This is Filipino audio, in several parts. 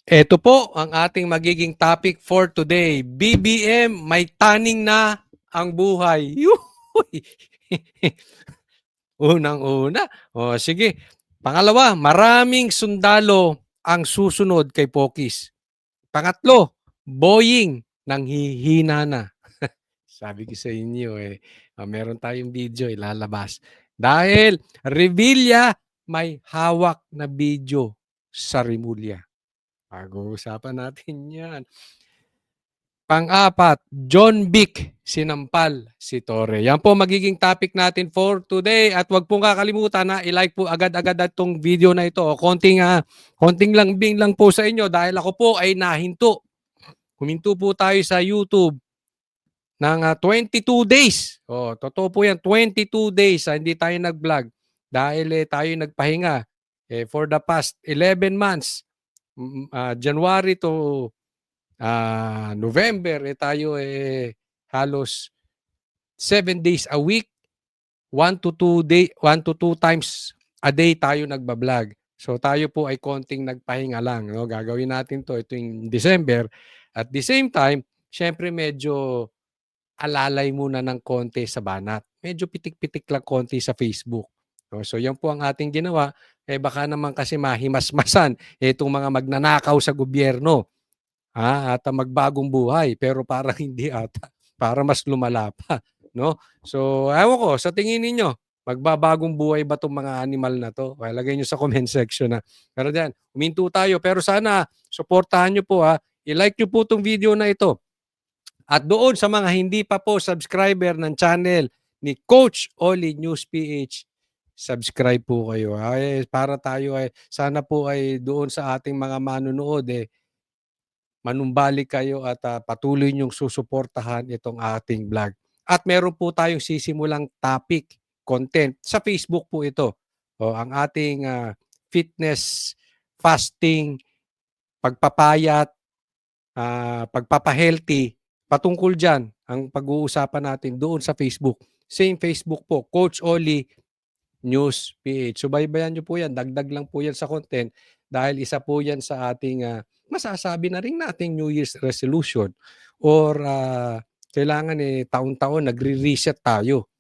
Ito po ang ating magiging topic for today. BBM, may taning na ang buhay. Yuhuy! Unang-una. O sige. Pangalawa, maraming sundalo ang susunod kay Pokis. Pangatlo, Boeing nang hihina na. Sabi ko sa inyo meron tayong video ilalabas. Dahil Revilla may hawak na video sa Rimulya. Pag-uusapan natin yan. Pang-apat, John Vic sinampal si Torre. Yan po magiging topic natin for today. At wag pong kakalimutan na i-like po agad-agad itong video na ito. Konting lambing lang po sa inyo dahil ako po ay nahinto. Huminto po tayo sa YouTube ng 22 days. Totoo po yan, 22 days hindi tayo nag-vlog dahil tayo nagpahinga for the past 11 months. January to November tayo halos 7 days a week, 1 to 2 times a day tayo nagba-vlog. So tayo po ay konting nagpahinga lang, no? Gagawin natin ito yung December. At the same time, syempre medyo alalay muna ng konti sa banat. Medyo pitik-pitik lang konti sa Facebook. So yan po ang ating ginawa. Baka naman kasi mahimasmasan itong mga magnanakaw sa gobyerno. At magbagong buhay pero parang hindi ata. Para mas lumala pa, no? So, ewan ko, sa tingin ninyo, magbabagong buhay ba 'tong mga animal na 'to? Lagay niyo sa comment section na. Pero diyan, huminto tayo. Pero sana suportahan niyo po I-like niyo po 'tong video na ito. At doon sa mga hindi pa po subscriber ng channel ni Coach Oli News PH, subscribe po kayo. Para tayo sana po ay doon sa ating mga manonood manumbalik kayo at patuloy niyong susuportahan itong ating vlog. At meron po tayong sisimulang topic, content. Sa Facebook po ito. Ang ating fitness, fasting, pagpapayat, pagpapahealthy, patungkol dyan ang pag-uusapan natin doon sa Facebook. Same Facebook po, Coach Oli News PH. Subaybayan nyo po yan. Dagdag lang po yan sa content dahil isa po yan sa ating masasabi na rin nating New Year's resolution or kailangan taon-taon nagre-reset tayo.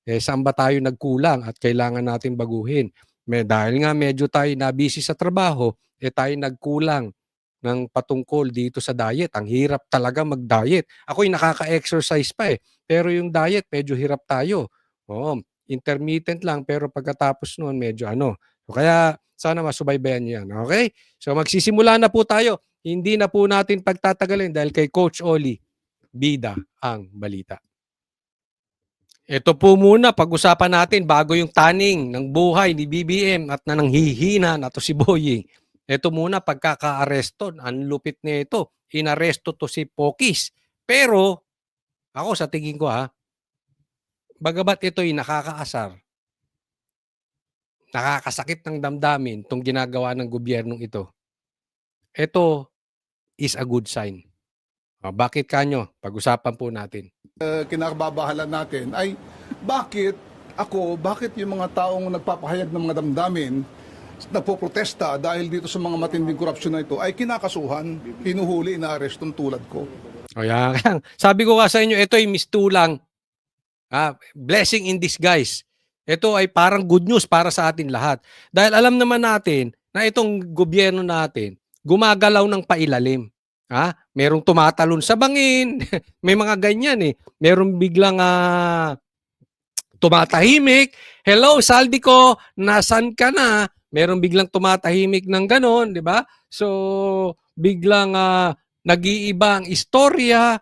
Saan ba tayo nagkulang at kailangan natin baguhin? Dahil nga medyo tayo na busy sa trabaho, tayo nagkulang ng patungkol dito sa diet. Ang hirap talaga mag-diet. Ako'y nakaka-exercise pa pero yung diet medyo hirap tayo. Intermittent lang pero pagkatapos noon medyo So kaya sana masubaybayan niyo yan. Okay? So magsisimula na po tayo. Hindi na po natin pagtatagalin dahil kay Coach Oli, bida ang balita. Ito po muna, pag-usapan natin bago yung taning ng buhay ni BBM at na nanghihina na to si Boying. Ito muna, pagkaka-aresto, ang lupit nito. Inaresto to si Pokis. Pero, ako sa tingin ko bagamat ito'y nakakaasar, nakakasakit ng damdamin itong ginagawa ng gobyernong ito. Ito is a good sign. Bakit kanyo? Pag-usapan po natin. Kinakababahala natin ay bakit yung mga taong nagpapahayag ng mga damdamin, nagpoprotesta dahil dito sa mga matinding korupsyon na ito ay kinakasuhan, hinuhuli, inaarestong tulad ko. Yan. Sabi ko nga sa inyo, ito ay mistulang blessing in disguise. Ito ay parang good news para sa atin lahat. Dahil alam naman natin na itong gobyerno natin gumagalaw ng pailalim. Merong tumatalon sa bangin, may mga ganyan Merong biglang tumatahimik. Hello, Saldi ko, nasan ka na? Merong biglang tumatahimik ng ganon, di ba? So, biglang nag-iiba ang istorya,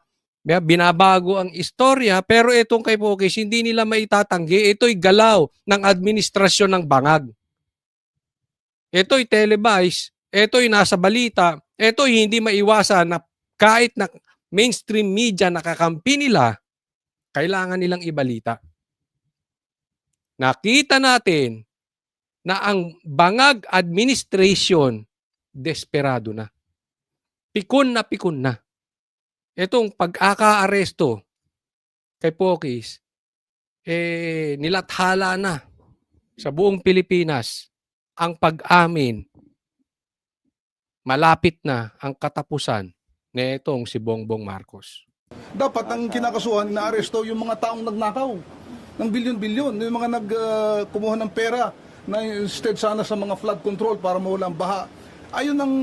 binabago ang istorya, pero itong kay Pokis, hindi nila maitatanggi. Ito'y galaw ng administrasyon ng bangag. Ito'y televise, ito'y nasa balita, ito'y hindi maiwasan na kahit na mainstream media nakakampi nila, kailangan nilang ibalita. Nakita natin na ang bangag administration desperado na. Pikon na. Itong pag-aka-aresto kay Pokis, nilathala na sa buong Pilipinas ang pag-amin, malapit na ang katapusan nitong si Bongbong Marcos. Dapat ang kinakasuhan, inaaresto yung mga taong nagnakaw ng bilyon-bilyon, yung mga kumuha ng pera na instead sana sa mga flood control para mawala ang baha. Ayun ang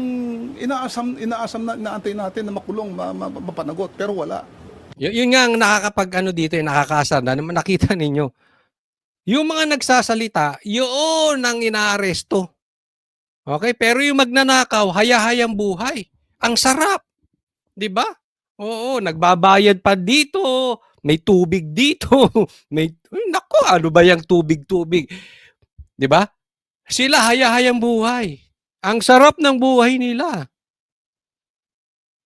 inaasam na inaantay natin na makulong, mapanagot, pero wala. Yun nga ang nakakapag dito, nakakasar na nakita ninyo. Yung mga nagsasalita, yun ang inaaresto. Okay, pero yung magnanakaw, haya-hayang buhay. Ang sarap. 'Di ba? Oo, nagbabayad pa dito, may tubig dito, may nako, ano ba yang tubig-tubig? 'Di ba? Sila haya-hayang buhay. Ang sarap ng buhay nila.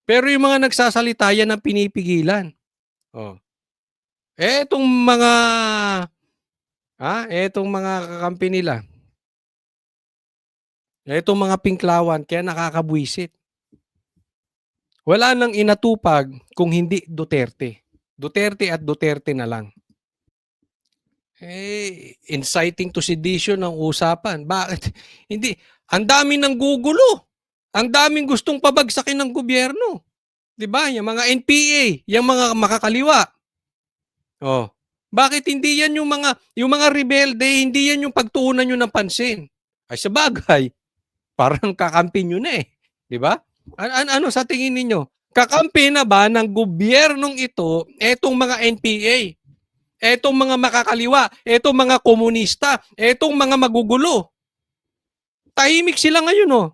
Pero yung mga nagsasalita yan ang pinipigilan. Oh. Etong mga etong mga kakampi nila. Etong mga pinklawan kaya nakakabwisit. Wala nang inatupag kung hindi Duterte. Duterte at Duterte na lang. Inciting to sedition ang usapan. Bakit? Hindi. Ang dami ng gugulo. Ang daming gustong pabagsakin ng gobyerno. 'Di ba? Yung mga NPA, yung mga makakaliwa. Oh. Bakit hindi yan yung mga rebelde, hindi yan yung pagtuunan nyo ng pansin? Ay sa bagay, parang kakampi nyo na 'di ba? Ano sa tingin ninyo? Kakampi na ba ng gobyernong ito etong mga NPA? Etong mga makakaliwa, etong mga komunista, etong mga magugulo. Tahimik sila ngayon, oh.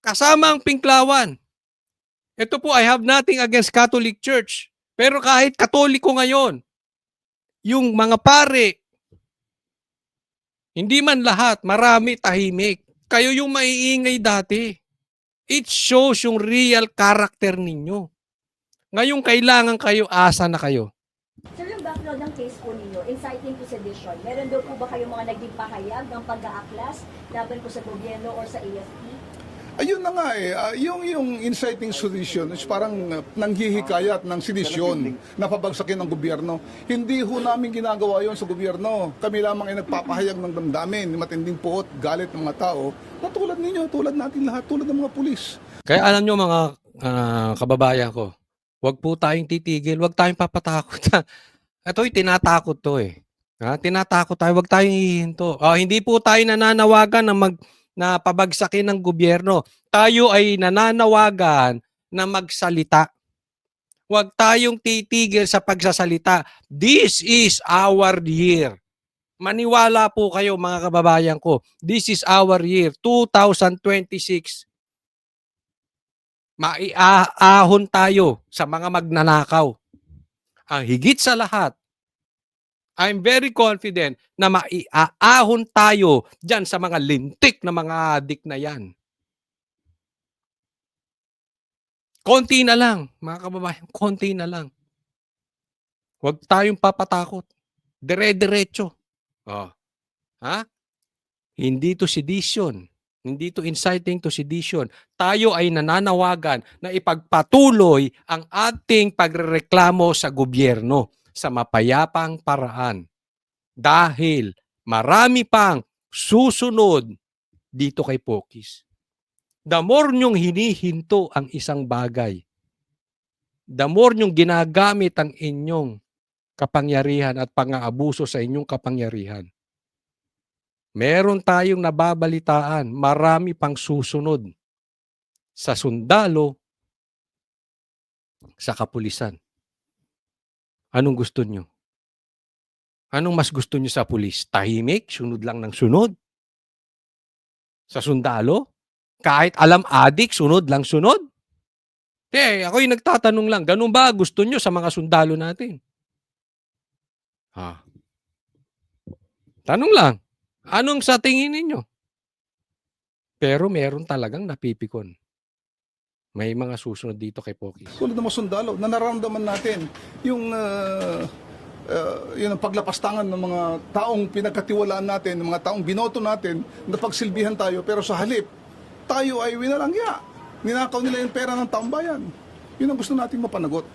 Kasama ang pinklawan. Ito po, I have nothing against Catholic Church. Pero kahit Katoliko ngayon, yung mga pare, hindi man lahat, marami tahimik. Kayo yung maiingay dati. It shows yung real character ninyo. Ngayon kailangan kayo, asa na kayo. Sir, yung background ng case po ninyo, inciting to sedition, meron daw po ba kayong mga naging pahayag ng pag-aaklas laban po sa gobyerno or sa AFP? Ayun na nga yung inciting sedition is parang nanghihikayat ng sedisyon na pabagsakin ng gobyerno. Hindi ho namin ginagawa yon sa gobyerno. Kami lamang ay nagpapahayag ng damdamin, matinding puot, galit ng mga tao, na tulad ninyo, tulad natin lahat, tulad ng mga pulis. Kaya alam nyo mga kababayan ko, huwag po tayong titigil, huwag tayong papatakot. Ito'y tinatakot to tinatakot tayo, huwag tayong hihinto. Hindi po tayo nananawagan na pabagsakin ng gobyerno. Tayo ay nananawagan na magsalita. Huwag tayong titigil sa pagsasalita. This is our year. Maniwala po kayo mga kababayan ko. This is our year, 2026. Maiahon tayo sa mga magnanakaw. Ang higit sa lahat, I'm very confident na maiaahon tayo dyan sa mga lintik na mga adik na yan. Konti na lang, mga kababayan, konti na lang. Huwag tayong papatakot. Dire-diretso. Hindi to sedition. Hindi to inciting to sedition. Tayo ay nananawagan na ipagpatuloy ang ating pagrereklamo sa gobyerno sa mapayapang paraan. Dahil marami pang susunod dito kay Pokis. The more nyong hinihinto ang isang bagay, the more nyong ginagamit ang inyong kapangyarihan at pang-aabuso sa inyong kapangyarihan, meron tayong nababalitaan, marami pang susunod sa sundalo, sa kapulisan. Anong gusto nyo? Anong mas gusto nyo sa pulis? Tahimik? Sunod lang ng sunod? Sa sundalo? Kahit alam adik, sunod lang sunod? Ako'y nagtatanong lang, ganun ba gusto nyo sa mga sundalo natin? Tanong lang, anong sa tingin ninyo? Pero meron talagang napipikon. May mga susunod dito kay Pokis. Tulad ng mga sundalo, na nararamdaman natin yung ang paglapastangan ng mga taong pinagkatiwalaan natin, ng mga taong binoto natin, na pagsilbihan tayo, pero sa halip, tayo ay winalangya. Ninakaw nila yung pera ng taong bayan. Yun ang gusto natin mapanagot.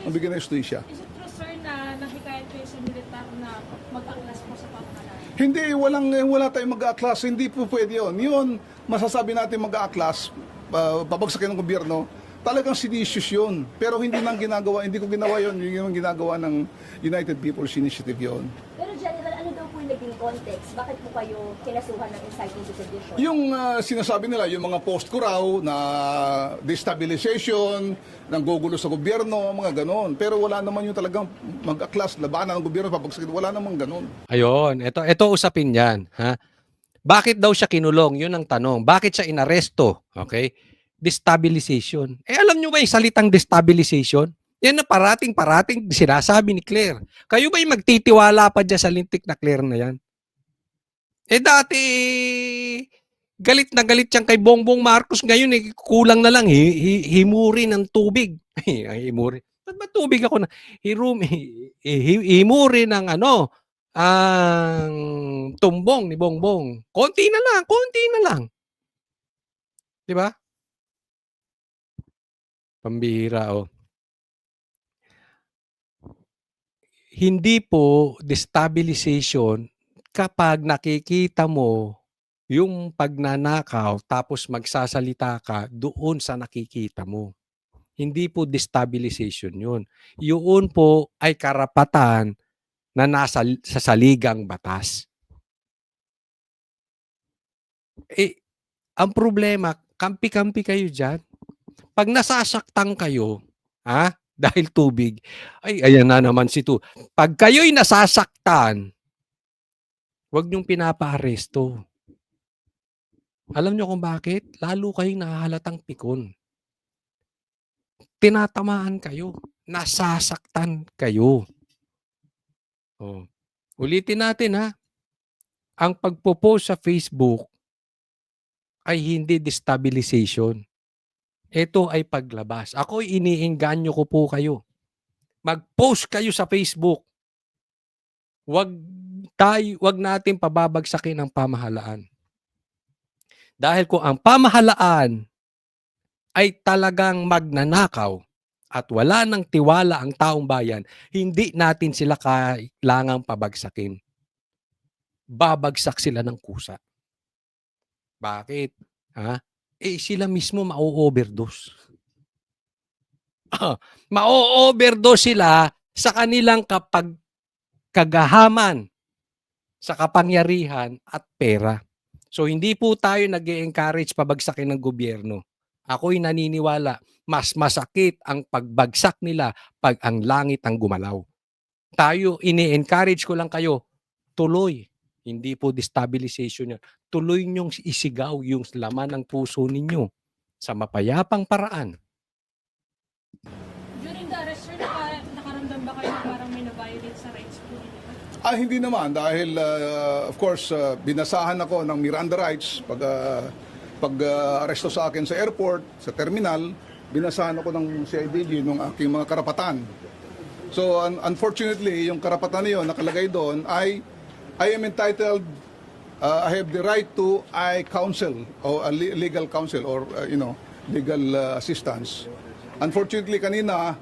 Ang bigyan ng justisya. Is it true, sir, na nakikayat kayo sa militar na mag-aklas po sa pamahalaan? Hindi, wala tayong mag-aaklas. Hindi po pwede yun. Yun, masasabi natin mag-aaklas babagsakin ng gobyerno, talagang sinisius yun. Pero hindi nang ginagawa, hindi ko ginawa yun, yung ginagawa ng United People's Initiative yun. Pero General, ano daw po yung naging context? Bakit po kayo kinasuhan ng inciting to sedition? Yung sinasabi nila, yung mga post ko raw na destabilization, ng gugulo sa gobyerno, mga ganon. Pero wala naman yung talagang mag-aklas, labanan ng gobyerno, papagsakin, wala namang ganon. Ayun, ito usapin yan. Ha? Bakit daw siya kinulong? Yun ang tanong. Bakit siya inaresto? Okay? Destabilization. Alam nyo ba yung salitang destabilization? Yan na parating sinasabi ni Claire. Kayo ba yung magtitiwala pa dyan sa lintik na Claire na yan? Dati, galit na galit yan kay Bongbong Marcos. Ngayon, kulang na lang, himuri ng tubig. Himuri. Ba't ba tubig ako na? Himuri ng ang tumbong ni Bongbong. Konti na lang. 'Di ba? Pambihira, oh. Hindi po destabilization kapag nakikita mo yung pagnanakaw tapos magsasalita ka doon sa nakikita mo. Hindi po destabilization yun. Yun po ay karapatan na nasa sa saligang batas. Ang problema, kampi-kampi kayo dyan. Pag nasasaktan kayo, dahil tubig, ay, ayan na naman si tu. Pag kayo'y nasasaktan, huwag niyong pinapa-aresto. Alam niyo kung bakit? Lalo kayong nahahalatang pikon. Tinatamaan kayo. Nasasaktan kayo. Oh. Ulitin natin, ha. Ang pagpo-post sa Facebook ay hindi destabilization. Ito ay paglabas. Ako'y iniengganyo ko po kayo. Mag-post kayo sa Facebook. Wag natin pababagsakin ang pamahalaan. Dahil kung ang pamahalaan ay talagang magnanakaw at wala nang tiwala ang taong bayan, hindi natin sila kailangang pabagsakin. Babagsak sila ng kusa. Bakit? Sila mismo mau-overdose. Mau-overdose sila sa kanilang kagahaman, sa kapangyarihan at pera. So hindi po tayo nag-e-encourage pabagsakin ng gobyerno. Ako'y naniniwala, mas masakit ang pagbagsak nila pag ang langit ang gumalaw. Tayo, ini-encourage ko lang kayo, tuloy. Hindi po destabilization yan. Tuloy niyong isigaw yung laman ng puso ninyo sa mapayapang paraan. During the arrest, sir, nakaramdam ba kayo na parang may na-violate sa rights po ninyo? Hindi naman dahil of course binasahan ako ng Miranda rights pag aresto sa akin sa airport, sa terminal, binasahan ako ng CIDG ng aking mga karapatan. So unfortunately, yung karapatan na yun nakalagay doon ay I am entitled, I have the right to counsel or legal counsel or legal assistance. Unfortunately kanina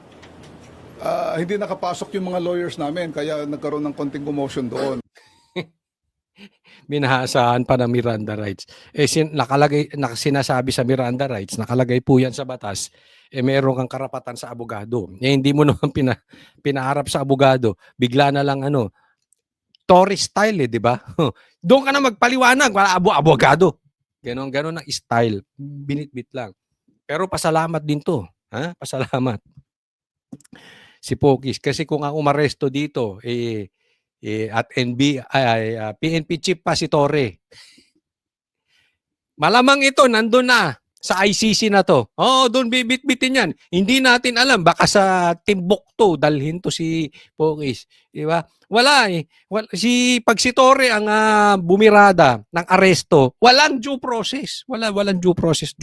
hindi nakapasok yung mga lawyers namin kaya nagkaroon ng konting commotion doon. Minahasahan pa ng Miranda rights. Sinasabi sa Miranda rights, nakalagay po yan sa batas, meron kang karapatan sa abogado. Hindi mo naman pinaharap sa abogado. Bigla na lang Tory style, di ba? Doon ka na magpaliwanag, wala abogado. Ganon ang style. Binitbit lang. Pero pasalamat din to. Pasalamat. Si Pokis. Kasi kung ako maresto dito, at PNP chief pa si Torre. Malamang ito, nandun na sa ICC na to. Doon bibit-bitin yan. Hindi natin alam. Baka sa Timbuktu, dalhin to si Pokis. Di ba? Wala eh. Pag si Torre ang bumirada ng aresto, walang due process. Walang due process.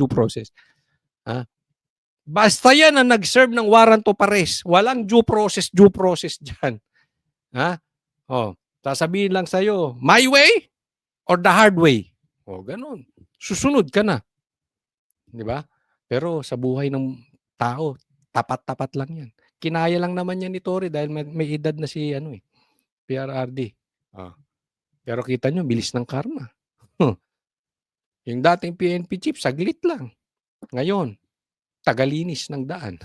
Basta yan ang nag-serve ng warrant of arrest. Walang due process dyan. Sasabihin lang sa'yo, my way or the hard way? Ganun. Susunod ka na. Di ba? Pero sa buhay ng tao, tapat-tapat lang yan. Kinaya lang naman yan ni Torre dahil may edad na si PRRD. Pero kita nyo, bilis ng karma. Yung dating PNP chief, saglit lang. Ngayon, tagalinis ng daan.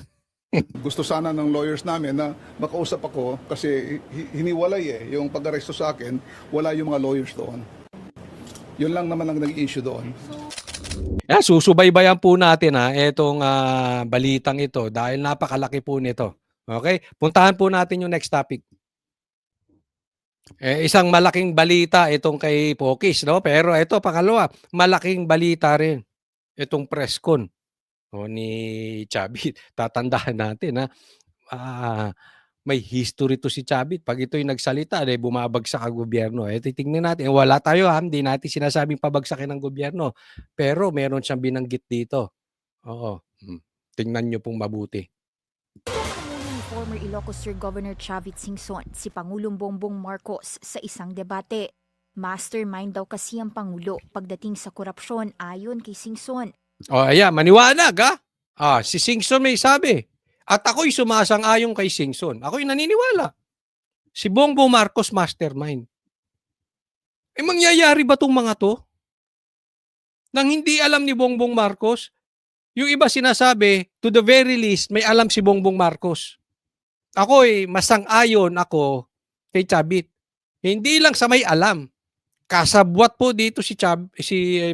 Gusto sana ng lawyers namin na makausap ako kasi hiniwalay yung pag-aresto sa akin, wala yung mga lawyers doon. Yun lang naman ang nag-issue doon. Susubaybayan po natin itong balitang ito dahil napakalaki po nito. Okay? Puntahan po natin yung next topic. Isang malaking balita itong kay Pokis, no? Pero ito, pangalawa, malaking balita rin itong press con ni Chavit. Tatandaan natin may history to si Chavit. Pag ito'y nagsalita, bumabagsak ang gobyerno. Titingnan natin. Wala tayo hindi natin sinasabing pabagsakin ng gobyerno. Pero meron siyang binanggit dito. Oo. Tingnan nyo pong mabuti. Ni former Ilocos Sur Governor Chavit Singson si Pangulong Bongbong Marcos sa isang debate. Mastermind daw kasi ang Pangulo pagdating sa korupsyon ayon kay Singson. Ayan, maniwanag si Singson may sabi. At ako'y sumasang-ayon kay Singson. Ako'y naniniwala. Si Bongbong Marcos mastermind. Mangyayari ba tong mga to? Nang hindi alam ni Bongbong Marcos, yung iba sinasabi, to the very least, may alam si Bongbong Marcos. Ako'y masang-ayon ako kay Chavit. Hindi lang sa may alam. Kasabwat po dito si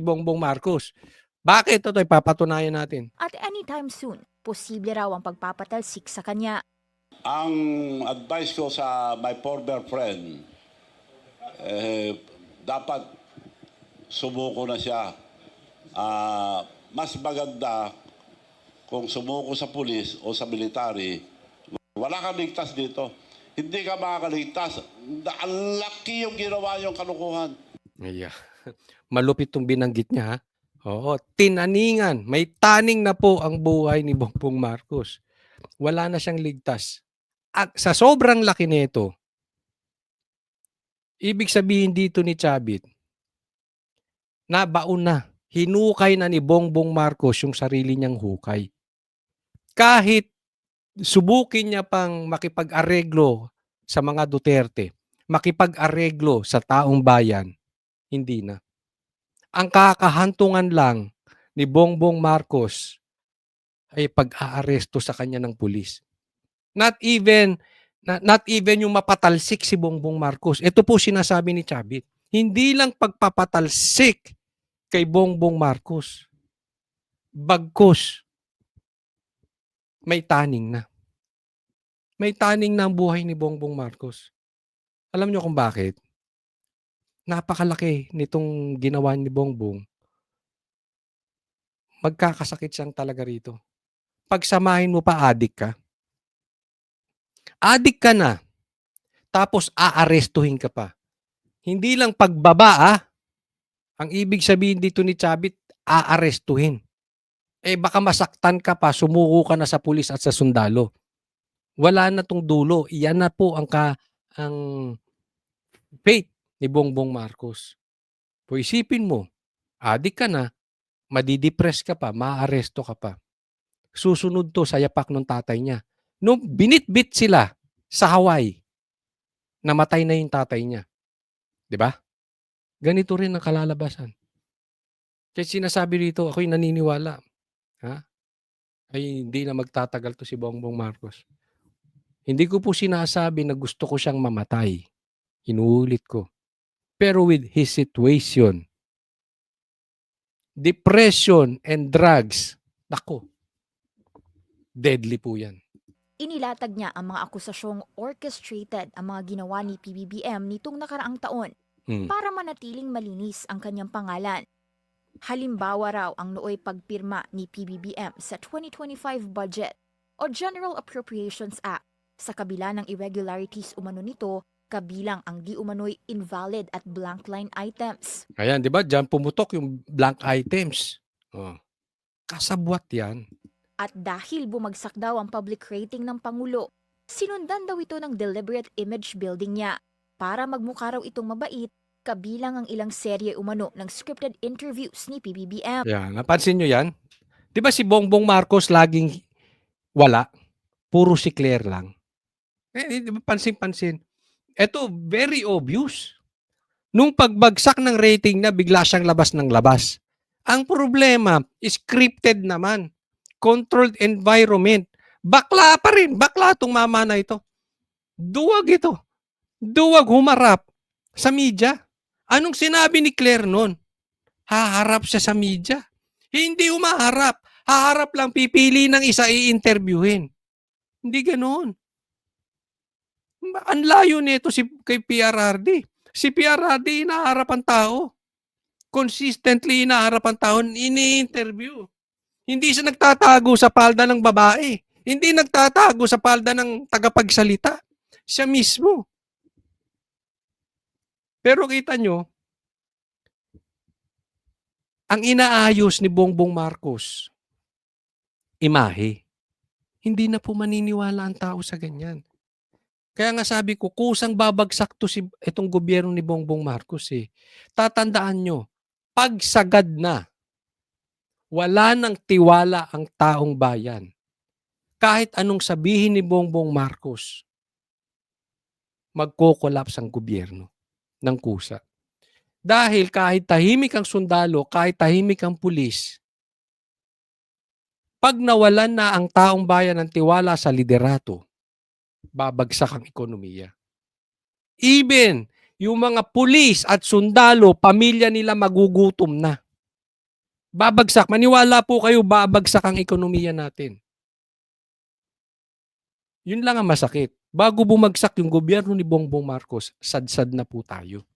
Bongbong Marcos. Bakit? Ito ipapatunayan natin. At anytime soon, posible raw ang pagpapatalsik sa kanya. Ang advice ko sa my former friend, dapat sumuko na siya. Mas maganda kung sumuko sa pulis o sa military. Wala kang ligtas dito. Hindi ka makakaligtas. Ang laki yung ginawa yung kalukuhan. Yeah. Malupit tong binanggit niya Oo, tinaningan. May taning na po ang buhay ni Bongbong Marcos. Wala na siyang ligtas. At sa sobrang laki nito, ibig sabihin dito ni Chavit, nabaon na. Hinukay na ni Bongbong Marcos yung sarili niyang hukay. Kahit subukin niya pang makipag-areglo sa mga Duterte, makipag-areglo sa taong bayan, hindi na. Ang kakahantungan lang ni Bongbong Marcos ay pag-aaresto sa kanya ng pulis. Not even yung mapatalsik si Bongbong Marcos. Ito po sinasabi ni Chavit. Hindi lang pagpapatalsik kay Bongbong Marcos. Bagkus, may taning na. May taning na ang buhay ni Bongbong Marcos. Alam niyo kung bakit? Napakalaki nitong ginawa ni Bongbong. Magkakasakit siyang talaga rito. Pagsamahin mo pa, adik ka. Adik ka na. Tapos aarestuhin ka pa. Hindi lang pagbaba Ang ibig sabihin dito ni Chavit, aarestuhin. Baka masaktan ka pa, sumuko ka na sa pulis at sa sundalo. Wala na tong dulo. Iyan na po ang fate ni Bongbong Marcos. So isipin mo, adik ka na, madidepress ka pa, maaaresto ka pa. Susunod to sa yapak ng tatay niya. Nung binitbit sila sa Hawaii, namatay na yung tatay niya. 'Di ba? Ganito rin ang kalalabasan. Kaya sinasabi rito, ako'y naniniwala. Ay hindi na magtatagal to si Bongbong Marcos. Hindi ko po sinasabi na gusto ko siyang mamatay. Inuulit ko. Pero with his situation, depression and drugs, nako, deadly po yan. Inilatag niya ang mga akusasyong orchestrated ang mga ginawa ni PBBM nitong nakaraang taon para manatiling malinis ang kanyang pangalan. Halimbawa raw ang nooy pagpirma ni PBBM sa 2025 budget o General Appropriations Act sa kabila ng irregularities umano nito kabilang ang di umano'y invalid at blank line items. Ayan, di ba? Diyan pumutok yung blank items. Kasabwat yan. At dahil bumagsak daw ang public rating ng Pangulo, sinundan daw ito ng deliberate image building niya para magmukha raw itong mabait kabilang ang ilang serye umano ng scripted interviews ni PBBM. Yan, napansin nyo yan? Di ba si Bongbong Marcos laging wala? Puro si Claire lang. Di ba pansin-pansin? Ito, very obvious. Nung pagbagsak ng rating na, bigla siyang labas ng labas. Ang problema, scripted naman. Controlled environment. Bakla pa rin. Bakla itong mama na ito. Duwag ito. Duwag humarap sa media. Anong sinabi ni Claire noon? Haharap siya sa media. Hindi humaharap. Haharap lang, pipili ng isa i-interviewin. Hindi ganoon. Ang layo nito kay PRRD. Si PRRD inaharap ang tao. Consistently inaharap ang tao, ini-interview. Hindi siya nagtatago sa palda ng babae. Hindi nagtatago sa palda ng tagapagsalita. Siya mismo. Pero kita nyo, ang inaayos ni Bongbong Marcos, imahe. Hindi na po maniniwala ang tao sa ganyan. Kaya nga sabi ko, kusang babagsak to itong gobyerno ni Bongbong Marcos eh. Tatandaan nyo, pag sagad na, wala nang tiwala ang taong bayan. Kahit anong sabihin ni Bongbong Marcos, magko-collapse ang gobyerno ng kusa. Dahil kahit tahimik ang sundalo, kahit tahimik ang pulis, pag nawalan na ang taong bayan ng tiwala sa liderato, babagsak ang ekonomiya. Even yung mga pulis at sundalo, pamilya nila magugutom na. Babagsak. Maniwala po kayo, babagsak ang ekonomiya natin. Yun lang ang masakit. Bago bumagsak yung gobyerno ni Bongbong Marcos, sad-sad na po tayo.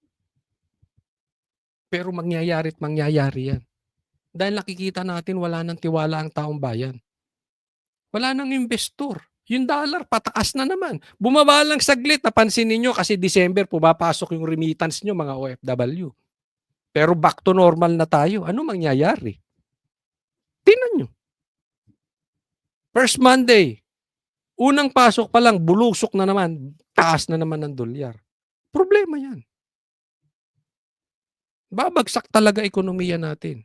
Pero mangyayari yan. Dahil nakikita natin wala nang tiwala ang taong bayan. Wala nang investor. Yung dollar pataas na naman. Bumaba lang saglit, napansin niyo kasi December pumapasok yung remittance niyo mga OFW. Pero back to normal na tayo. Ano mangyayari? Tingnan niyo. First Monday, unang pasok pa lang, bulusok na naman, taas na naman ng dolyar. Problema yan. Babagsak talaga ekonomiya natin.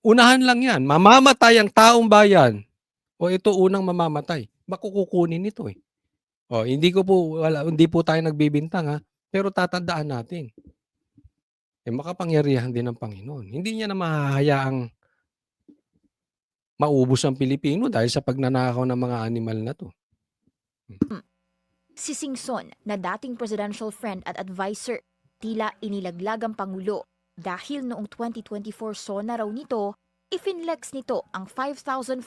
Unahan lang yan. Mamamatay ang taong bayan. O ito unang mamamatay. Makukukunin ito eh. O hindi po tayo nagbibintang ha. Pero tatandaan natin. Makapangyarihan din ng Panginoon. Hindi niya na mahahayaang maubos ang Pilipino dahil sa pagnanakaw ng mga animal na to. Si Singson, na dating presidential friend at advisor, tila inilaglag ang Pangulo dahil noong 2024 SONA raw nito, ifinlex nito ang 5,500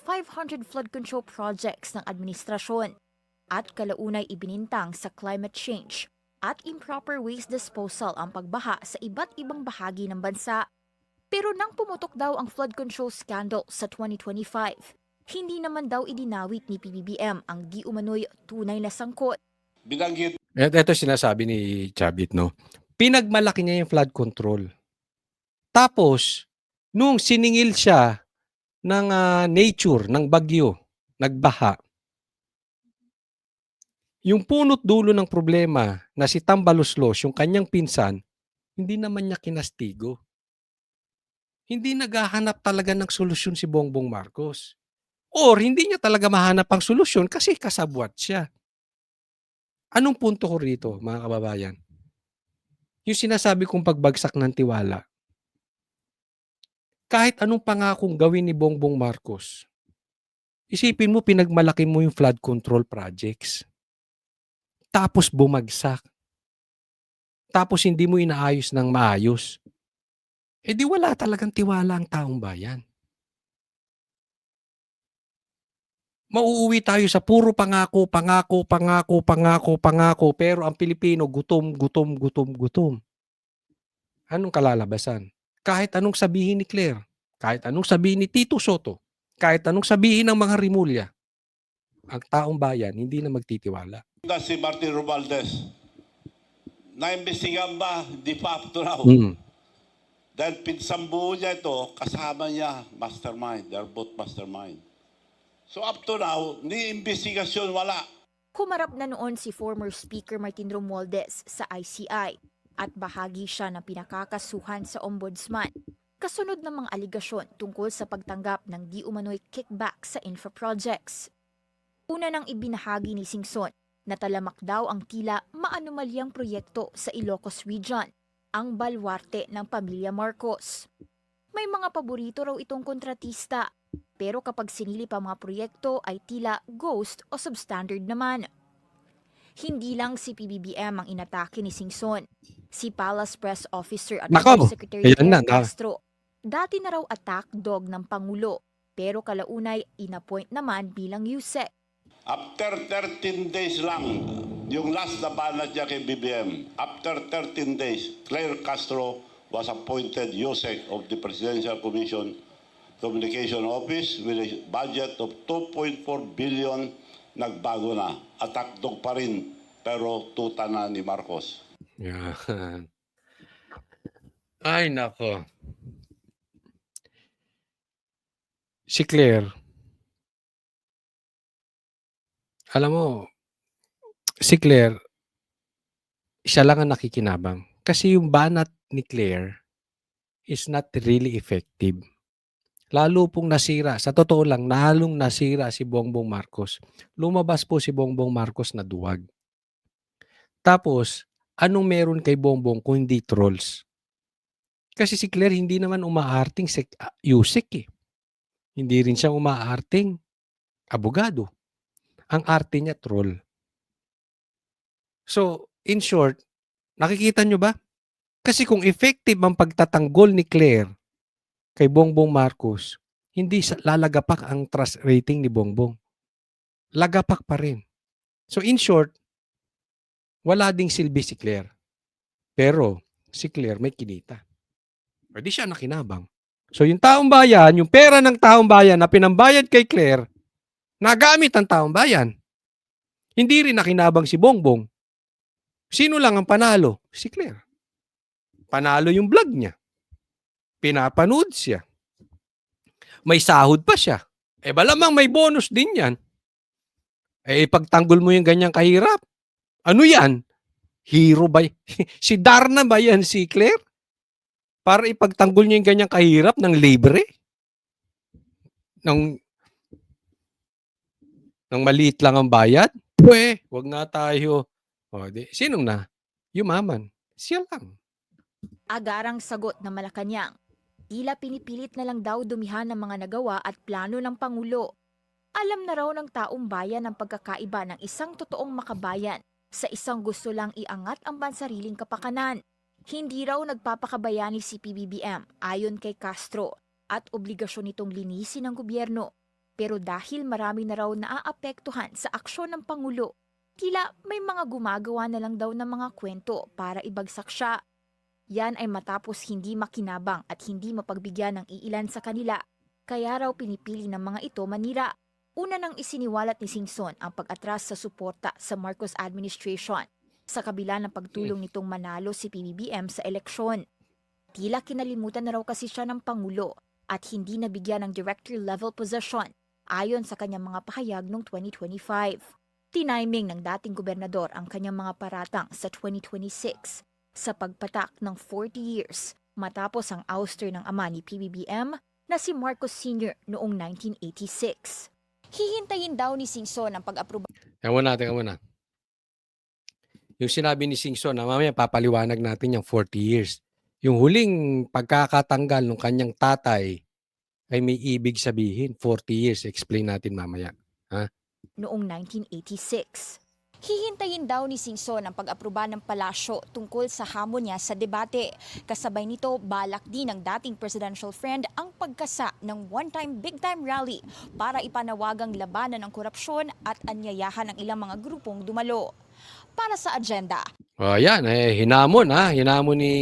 flood control projects ng administrasyon at kalaunay ibinintang sa climate change at improper waste disposal ang pagbaha sa iba't ibang bahagi ng bansa. Pero nang pumutok daw ang flood control scandal sa 2025, hindi naman daw idinawit ni PBBM ang di umano'y tunay na sangkot. Binanggit Ito sinasabi ni Chavit, no? Pinagmalaki niya yung flood control. Tapos, nung siningil siya ng nature, ng bagyo, nagbaha, yung punot dulo ng problema na si Tambaloslos, yung kanyang pinsan, hindi naman niya kinastigo. Hindi naghahanap talaga ng solusyon si Bongbong Marcos. Or hindi niya talaga mahanap ang solusyon kasi kasabwat siya. Anong punto ko rito, mga kababayan? Yung sinasabi kong pagbagsak ng tiwala. Kahit anong pangakong gawin ni Bongbong Marcos, isipin mo pinagmalaki mo yung flood control projects. Tapos bumagsak. Tapos hindi mo inaayos ng maayos. Di wala talagang tiwala ang taong bayan. Mauuwi tayo sa puro pangako, pero ang Pilipino gutom. Anong kalalabasan? Kahit anong sabihin ni Claire, kahit anong sabihin ni Tito Soto, kahit anong sabihin ng mga Rimulya, ang taong bayan hindi na magtitiwala. si Martin Romualdez. Naimbestigahan ba? Di pa up to now. Dahil pinsambuho niya ito, kasama niya mastermind. They're both mastermind. So up to now, ni investigasyon wala. Humarap na noon si former Speaker Martin Romualdez sa ICI at bahagi siya ng pinakakasuhan sa Ombudsman. Kasunod ng mga aligasyon tungkol sa pagtanggap ng di umano'y kickback sa infra projects. Una nang ibinahagi ni Singson na talamak daw ang tila maanumalyang proyekto sa Ilocos Region ang balwarte ng pamilya Marcos. May mga paborito raw itong kontratista, pero kapag sinilip ang mga proyekto ay tila ghost o substandard naman. Hindi lang si PBBM ang inatake ni Singson. Si Palace Press Officer at Nako, Secretary ayan na, Ted Castro, dati na raw attack dog ng Pangulo, pero kalaunay inappoint naman bilang USEC. After 13 days lang, yung last na banat niya kay BBM, after 13 days, Claire Castro was appointed USEC of the Presidential Commission Communication Office with a budget of 2.4 billion. Nagbago na. Attack dog pa rin, pero tuta na ni Marcos. Yan. Ay, nako. Si Claire, alam mo, si Claire, siya lang ang nakikinabang. Kasi yung banat ni Claire is not really effective. Lalo pong nasira, sa totoo lang, lalong nasira si Bongbong Marcos. Lumabas po si Bongbong Marcos na duwag. Tapos, anong meron kay Bongbong kung hindi trolls? Kasi si Claire hindi naman umaarting USEC eh. Hindi rin siya umaarting abogado. Ang arte niya troll. So, in short, nakikita nyo ba? Kasi kung effective ang pagtatanggol ni Claire kay Bongbong Marcos, hindi lalagapak ang trust rating ni Bongbong. Lagapak pa rin. So in short, wala ding silbi si Claire. Pero si Claire may kinita. Pwede siya nakinabang. So yung taong bayan, yung pera ng taong bayan na pinambayad kay Claire, nagamit ang taong bayan. Hindi rin nakinabang si Bongbong. Sino lang ang panalo? Si Claire. Panalo yung vlog niya. Pinapanood siya. May sahod pa siya. Malamang may bonus din yan. Pagtanggol mo yung ganyang kahirap. Ano yan? Hero ba? Si Darna ba yan si Claire? Para ipagtanggol niya yung ganyang kahirap ng libre? Ng maliit lang ang bayad? Wag nga tayo. Sinong na? Yumaman. Siya lang. Agarang sagot ng Malacanang. Tila pinipilit na lang daw dumihan ng mga nagawa at plano ng Pangulo. Alam na raw ng taong bayan ang pagkakaiba ng isang totoong makabayan sa isang gusto lang iangat ang bansariling kapakanan. Hindi raw nagpapakabayani si PBBM ayon kay Castro at obligasyon nitong linisin ng gobyerno. Pero dahil marami na raw naaapektuhan sa aksyon ng Pangulo, tila may mga gumagawa na lang daw ng mga kwento para ibagsak siya. Yan ay matapos hindi makinabang at hindi mapagbigyan ng iilan sa kanila. Kaya raw pinipili ng mga ito manira. Una nang isiniwalat ni Singson ang pag-atras sa suporta sa Marcos administration sa kabila ng pagtulong nitong manalo si PBBM sa eleksyon. Tila kinalimutan na raw kasi siya ng Pangulo at hindi nabigyan ng director-level position ayon sa kanyang mga pahayag noong 2025. Tiniming ng dating gobernador ang kanyang mga paratang sa 2026 sa pagpatak ng 40 years matapos ang ouster ng ama ni PBBM na si Marcos Sr. noong 1986. Hihintayin daw ni Singson ang pag-aproba. Ewan na. Yung sinabi ni Singson na mamaya papaliwanag natin yung 40 years. Yung huling pagkakatanggal ng kanyang tatay ay may ibig sabihin. 40 years. Explain natin mamaya. Ha? Noong 1986. Hihintayin daw ni Singson ang pag-aproba ng palasyo tungkol sa hamon niya sa debate. Kasabay nito, balak din ng dating presidential friend ang pagkasa ng one-time big-time rally para ipanawagang labanan ng korupsyon at anyayahan ng ilang mga grupong dumalo. Para sa agenda. Yan. Hinamon ha. Hinamon ni...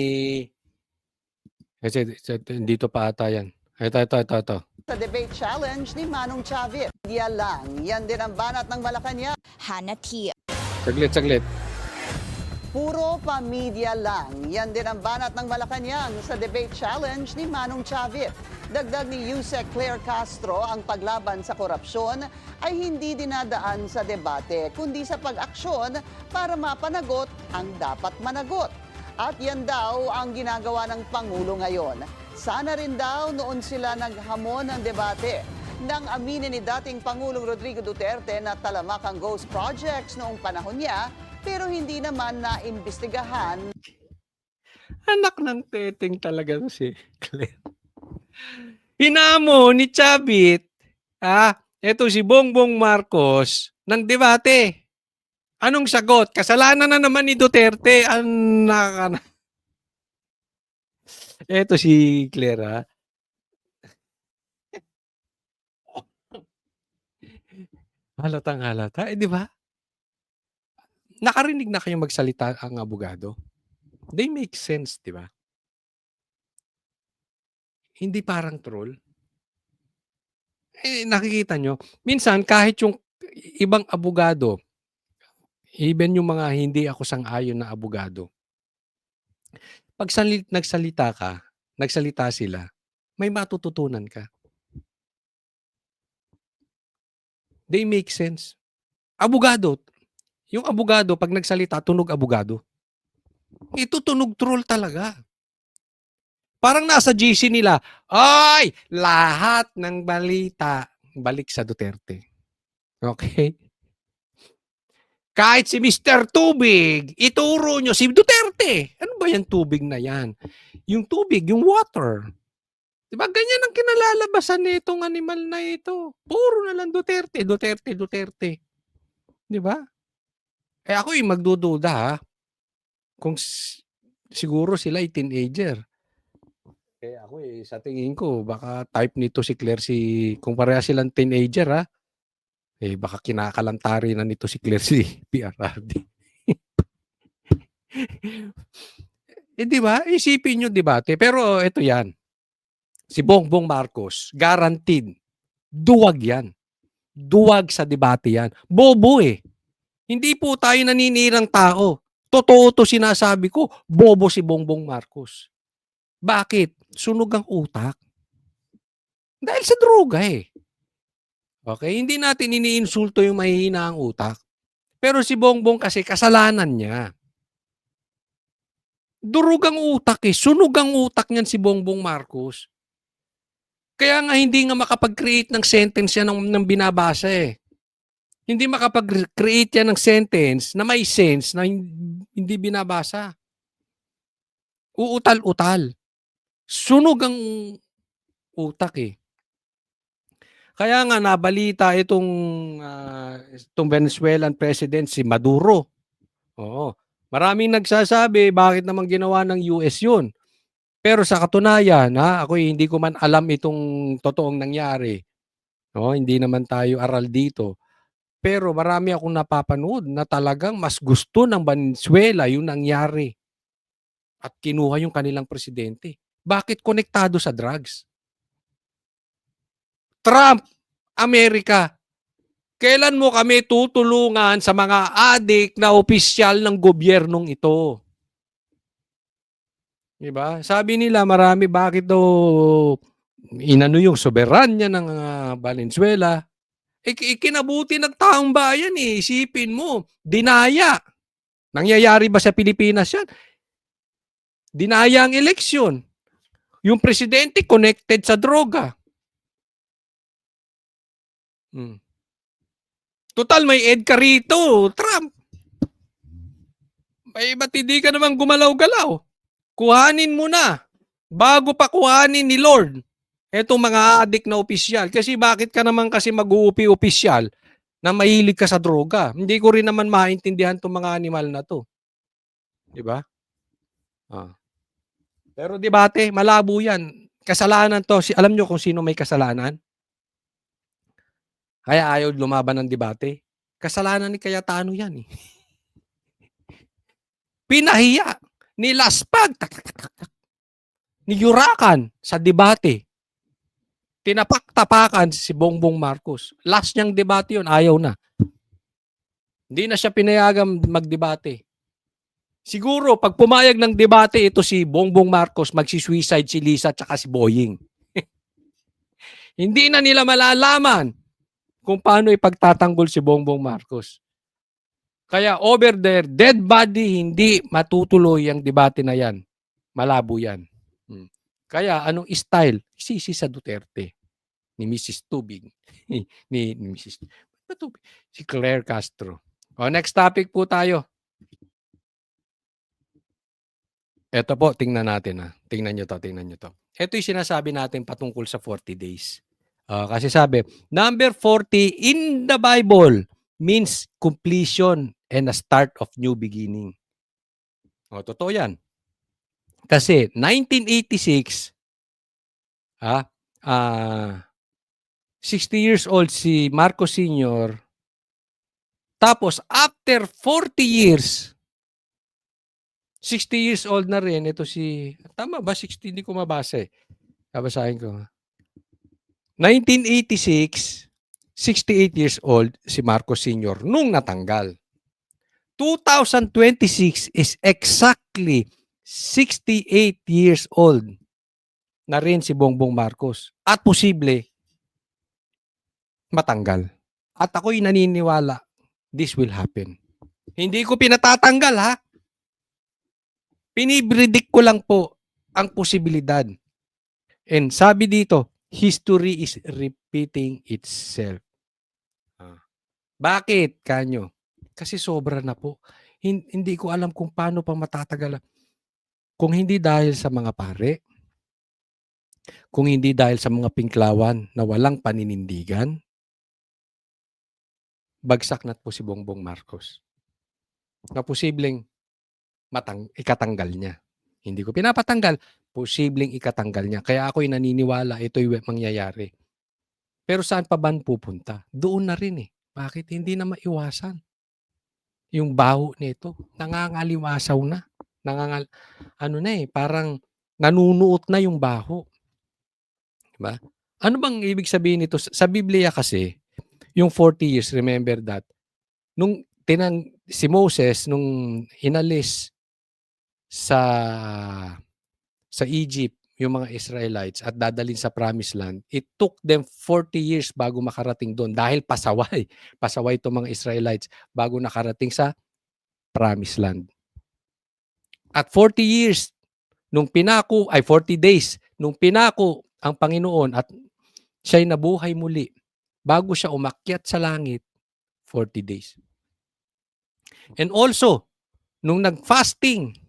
Dito pa ata yan. Ito. Sa debate challenge ni Manong Chavez. Media lang, yan din ang banat ng Malacanang. Hannah T. Saglit. Puro pa-media lang, yan din ang banat ng Malacanang sa debate challenge ni Manong Chavez. Dagdag ni USEC Claire Castro, ang paglaban sa korupsyon ay hindi dinadaan sa debate, kundi sa pag-aksyon para mapanagot ang dapat managot. At yan daw ang ginagawa ng Pangulo ngayon. Sana rin daw noon sila naghamon ng debate nang aminin ni dating Pangulong Rodrigo Duterte na talamak ang ghost projects noong panahon niya pero hindi naman naimbestigahan. Anak ng teteng talaga 'to si Claire. Hinamon ni Chavit, eto si Bongbong Marcos ng debate. Anong sagot? Kasalanan na naman ni Duterte. Anak. Eto si Claire, Halatang-halata, di ba? Nakarinig na kayong magsalita ang abogado? They make sense, di ba? Hindi parang troll. Nakikita nyo, minsan kahit yung ibang abogado, even yung mga hindi ako sang-ayon na abogado, pag nagsalita sila, may matututunan ka. They make sense. Abogado, yung abogado, pag nagsalita, tunog abogado. Ito tunog troll talaga. Parang nasa GC nila, ay, lahat ng balita balik sa Duterte. Okay? Kahit si Mr. Tubig, ituro nyo si Duterte. Ano ba yung tubig na yan? Yung tubig, yung water. Diba ganyan ang kinalalabasan nitong animal na ito. Puro na lang Duterte, Duterte, Duterte. Diba? Eh ako magdududa kung siguro sila ay teenager. Eh ako sa tingin ko, baka type nito si Claire kung pareha silang teenager baka kinakalantari na nito si Claire si PRRD. Di ba? Isipin nyo debate. Pero ito yan. Si Bongbong Marcos, guaranteed, duwag yan. Duwag sa debate yan. Bobo Hindi po tayo naninirang tao. Totoo to sinasabi ko, bobo si Bongbong Marcos. Bakit? Sunog ang utak. Dahil sa droga Okay? Hindi natin iniinsulto yung mahihina ang utak. Pero si Bongbong kasi kasalanan niya. Durog ang utak Sunog ang utak niyan si Bongbong Marcos. Kaya nga hindi nga makapag-create ng sentence yan ng binabasa Hindi makapag-create yan ng sentence na may sense na hindi binabasa. Uutal-utal. Sunog ang utak Kaya nga nabalita itong Venezuelan president si Maduro. Oo. Maraming nagsasabi bakit naman ginawa ng US yun. Pero sa katunayan, ako hindi ko man alam itong totoong nangyari. Hindi naman tayo aral dito. Pero marami akong napapanood na talagang mas gusto ng Venezuela yung nangyari. At kinuha yung kanilang presidente. Bakit konektado sa drugs? Trump, Amerika, kailan mo kami tutulungan sa mga adik na opisyal ng gobyernong ito? Diba? Sabi nila marami bakit daw inano yung soberanya ng Valenzuela. Ikinabuti ng taong bayan Isipin mo, dinaya. Nangyayari ba sa Pilipinas yan? Dinaya ang eleksyon. Yung presidente connected sa droga. Total, may EDCA rito, Trump. Ba't hindi ka naman gumalaw-galaw? Kuhanin mo na. Bago pa kuhanin ni Lord. Etong mga adik na opisyal. Kasi bakit ka naman kasi mag-uupi opisyal na mahilig ka sa droga? Hindi ko rin naman maintindihan itong mga animal na to. Diba? Pero debate, malabo yan. Kasalanan to. Alam nyo kung sino may kasalanan? Kaya ayaw lumaban ng debate. Kasalanan ni Cayetano yan Pinahiya, nilaspag, niyurakan sa debate. Tinapak-tapakan si Bongbong Marcos. Last niyang debate yun, ayaw na. Hindi na siya pinayagang magdebate. Siguro, pag pumayag ng debate, ito si Bongbong Marcos, magsisuicide si Lisa at si Boying. Hindi na nila malalaman kung paano ipagtatanggol si Bongbong Marcos. Kaya over there, dead body, hindi matutuloy ang debate na yan. Malabo yan. Kaya anong style? Sisi sa Duterte. Ni Mrs. Tubig. ni Mrs. Tubig. Si Claire Castro. Next topic po tayo. Eto po, tingnan natin, Tingnan niyo 'to, tingnan niyo 'to. Ito yung sinasabi natin patungkol sa 40 days. Kasi sabi, number 40 in the Bible means completion and a start of new beginning. Totoo 'yan. Kasi 1986, ah, ah, 60 years old si Marcos Sr. Tapos after 40 years, 60 years old na rin ito si tama ba 60? Hindi ko mabasa, babasahin ko, 1986, 68 years old si Marcos Sr. nung natanggal. 2026 is exactly 68 years old na rin si Bongbong Marcos at posible matanggal. At ako'y naniniwala this will happen. Hindi ko pinatatanggal, Pinipredict ko lang po ang posibilidad. And sabi dito, history is repeating itself. Bakit, kanyo? Kasi sobra na po. Hindi ko alam kung paano pa matatagal. Kung hindi dahil sa mga pare, kung hindi dahil sa mga pinklawan na walang paninindigan, bagsak na po si Bongbong Marcos. Na posibleng ikatanggal niya. Hindi ko pinapatanggal, posibleng ikatanggal niya. Kaya ako'y naniniwala ito'y mangyayari. Pero saan pa ba pupunta? Doon na rin Bakit? Hindi na maiwasan. Yung baho nito, nangangaliwasaw na. Parang nanunuot na yung baho. Diba? Ano bang ibig sabihin nito? Sa Biblia kasi, yung 40 years, remember that, si Moses, nung inalis sa Egypt, yung mga Israelites at dadalhin sa Promised Land, it took them 40 years bago makarating doon dahil pasaway. Pasaway itong mga Israelites bago nakarating sa Promised Land. At 40 years, 40 days, nung pinako ang Panginoon at siya'y nabuhay muli, bago siya umakyat sa langit, 40 days. And also, nung nag-fasting,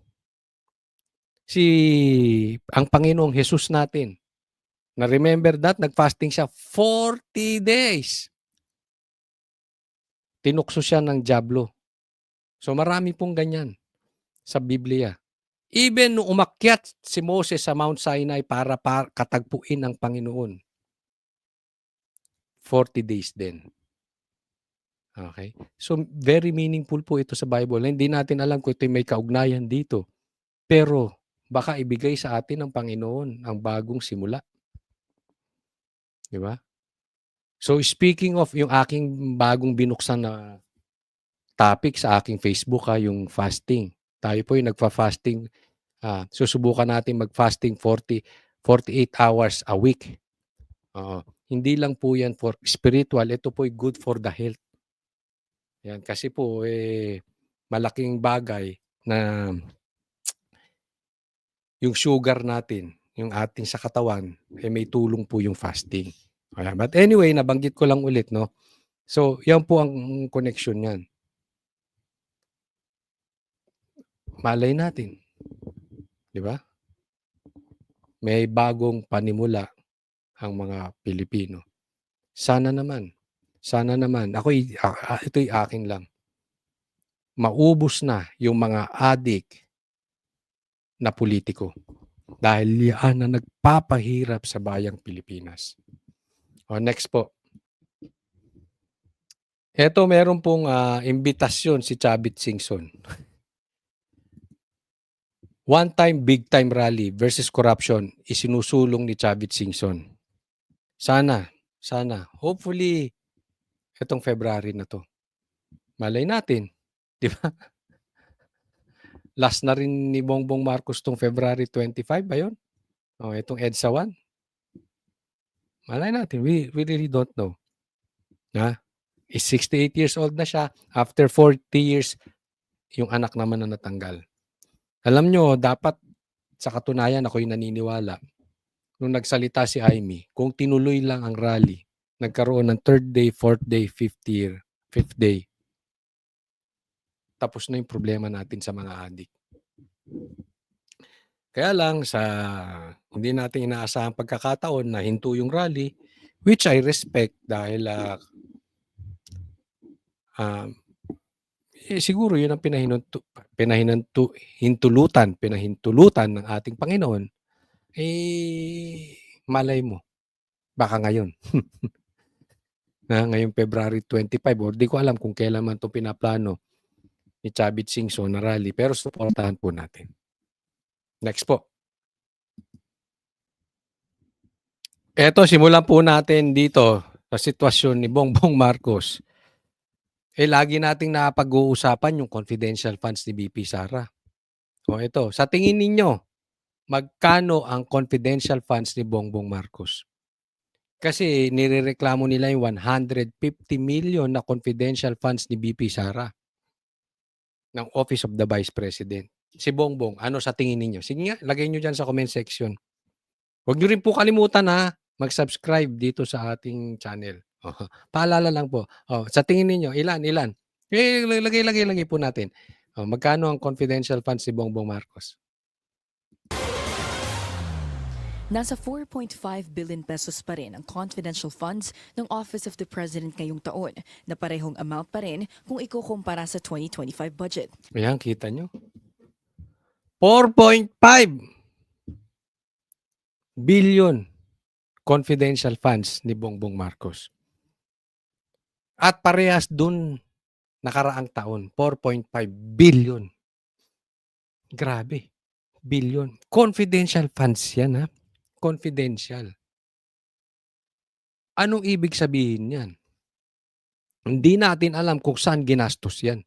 ang Panginoong Jesus natin, na remember that, nag-fasting siya 40 days. Tinukso siya ng dyablo. So marami pong ganyan sa Biblia. Even nung umakyat si Moses sa Mount Sinai para katagpuin ng Panginoon, 40 days din. Okay? So very meaningful po ito sa Bible. Hindi natin alam kung ito may kaugnayan dito. Pero baka ibigay sa atin ng Panginoon ang bagong simula. Di ba? So speaking of yung aking bagong binuksan na topic sa aking Facebook, yung fasting. Tayo po yung nagfa-fasting. Susubukan natin mag-fasting 48 hours a week. Hindi lang po yan for spiritual. Ito po good for the health. Yan. Kasi po, malaking bagay na yung sugar natin, yung ating sa katawan, may tulong po yung fasting. But anyway, nabanggit ko lang ulit, no? So, yan po ang connection yan. Malay natin. Di ba? May bagong panimula ang mga Pilipino. Sana naman. Ito'y akin lang. Maubos na yung mga adik na politiko. Dahil yan na nagpapahirap sa bayang Pilipinas. Next po. Ito meron pong imbitasyon si Chavit Singson. One time, big time rally versus corruption isinusulong ni Chavit Singson. Sana, hopefully, itong February na to. Malay natin, di ba? Last na rin ni Bongbong Marcos tong February 25 ba yun? Itong EDSA 1. Malay natin, we really don't know. Is 68 years old na siya. After 40 years, yung anak naman na natanggal. Alam nyo, dapat sa katunayan ako'y naniniwala. Nung nagsalita si Amy, kung tinuloy lang ang rally, nagkaroon ng 3rd day, 4th day, 5th day, tapos na yung problema natin sa mga adik. Kaya lang sa hindi natin inaasahang pagkakataon na hinto yung rally, which I respect dahil siguro yun ang pinahintulutan ng ating Panginoon, malay mo, baka ngayon. Ngayong February 25 or di ko alam kung kailan man 'to pinaplano ni Chavit Singson na rally, pero suportahan po natin. Next po. Eto, simulan po natin dito sa sitwasyon ni Bongbong Marcos. Lagi nating napag-uusapan yung confidential funds ni VP Sara. O ito, sa tingin ninyo, magkano ang confidential funds ni Bongbong Marcos? Kasi nirereklamo nila yung 150 million na confidential funds ni VP Sara ng Office of the Vice President. Si Bongbong, ano sa tingin ninyo? Sige nga, lagay nyo dyan sa comment section. Huwag nyo rin po kalimutan mag-subscribe dito sa ating channel. Paalala lang po. Sa tingin ninyo, ilan? Lagay po natin. Magkano ang confidential funds ni Bongbong Marcos? Nasa 4.5 billion pesos pa rin ang confidential funds ng Office of the President ngayong taon, na parehong amount pa rin kung ikukumpara sa 2025 budget. Ayan, kita nyo. 4.5 billion confidential funds ni Bongbong Marcos. At parehas dun nakaraang taon, 4.5 billion. Grabe. Billion. Confidential funds yan, confidential. Anong ibig sabihin yan? Hindi natin alam kung saan ginastos yan.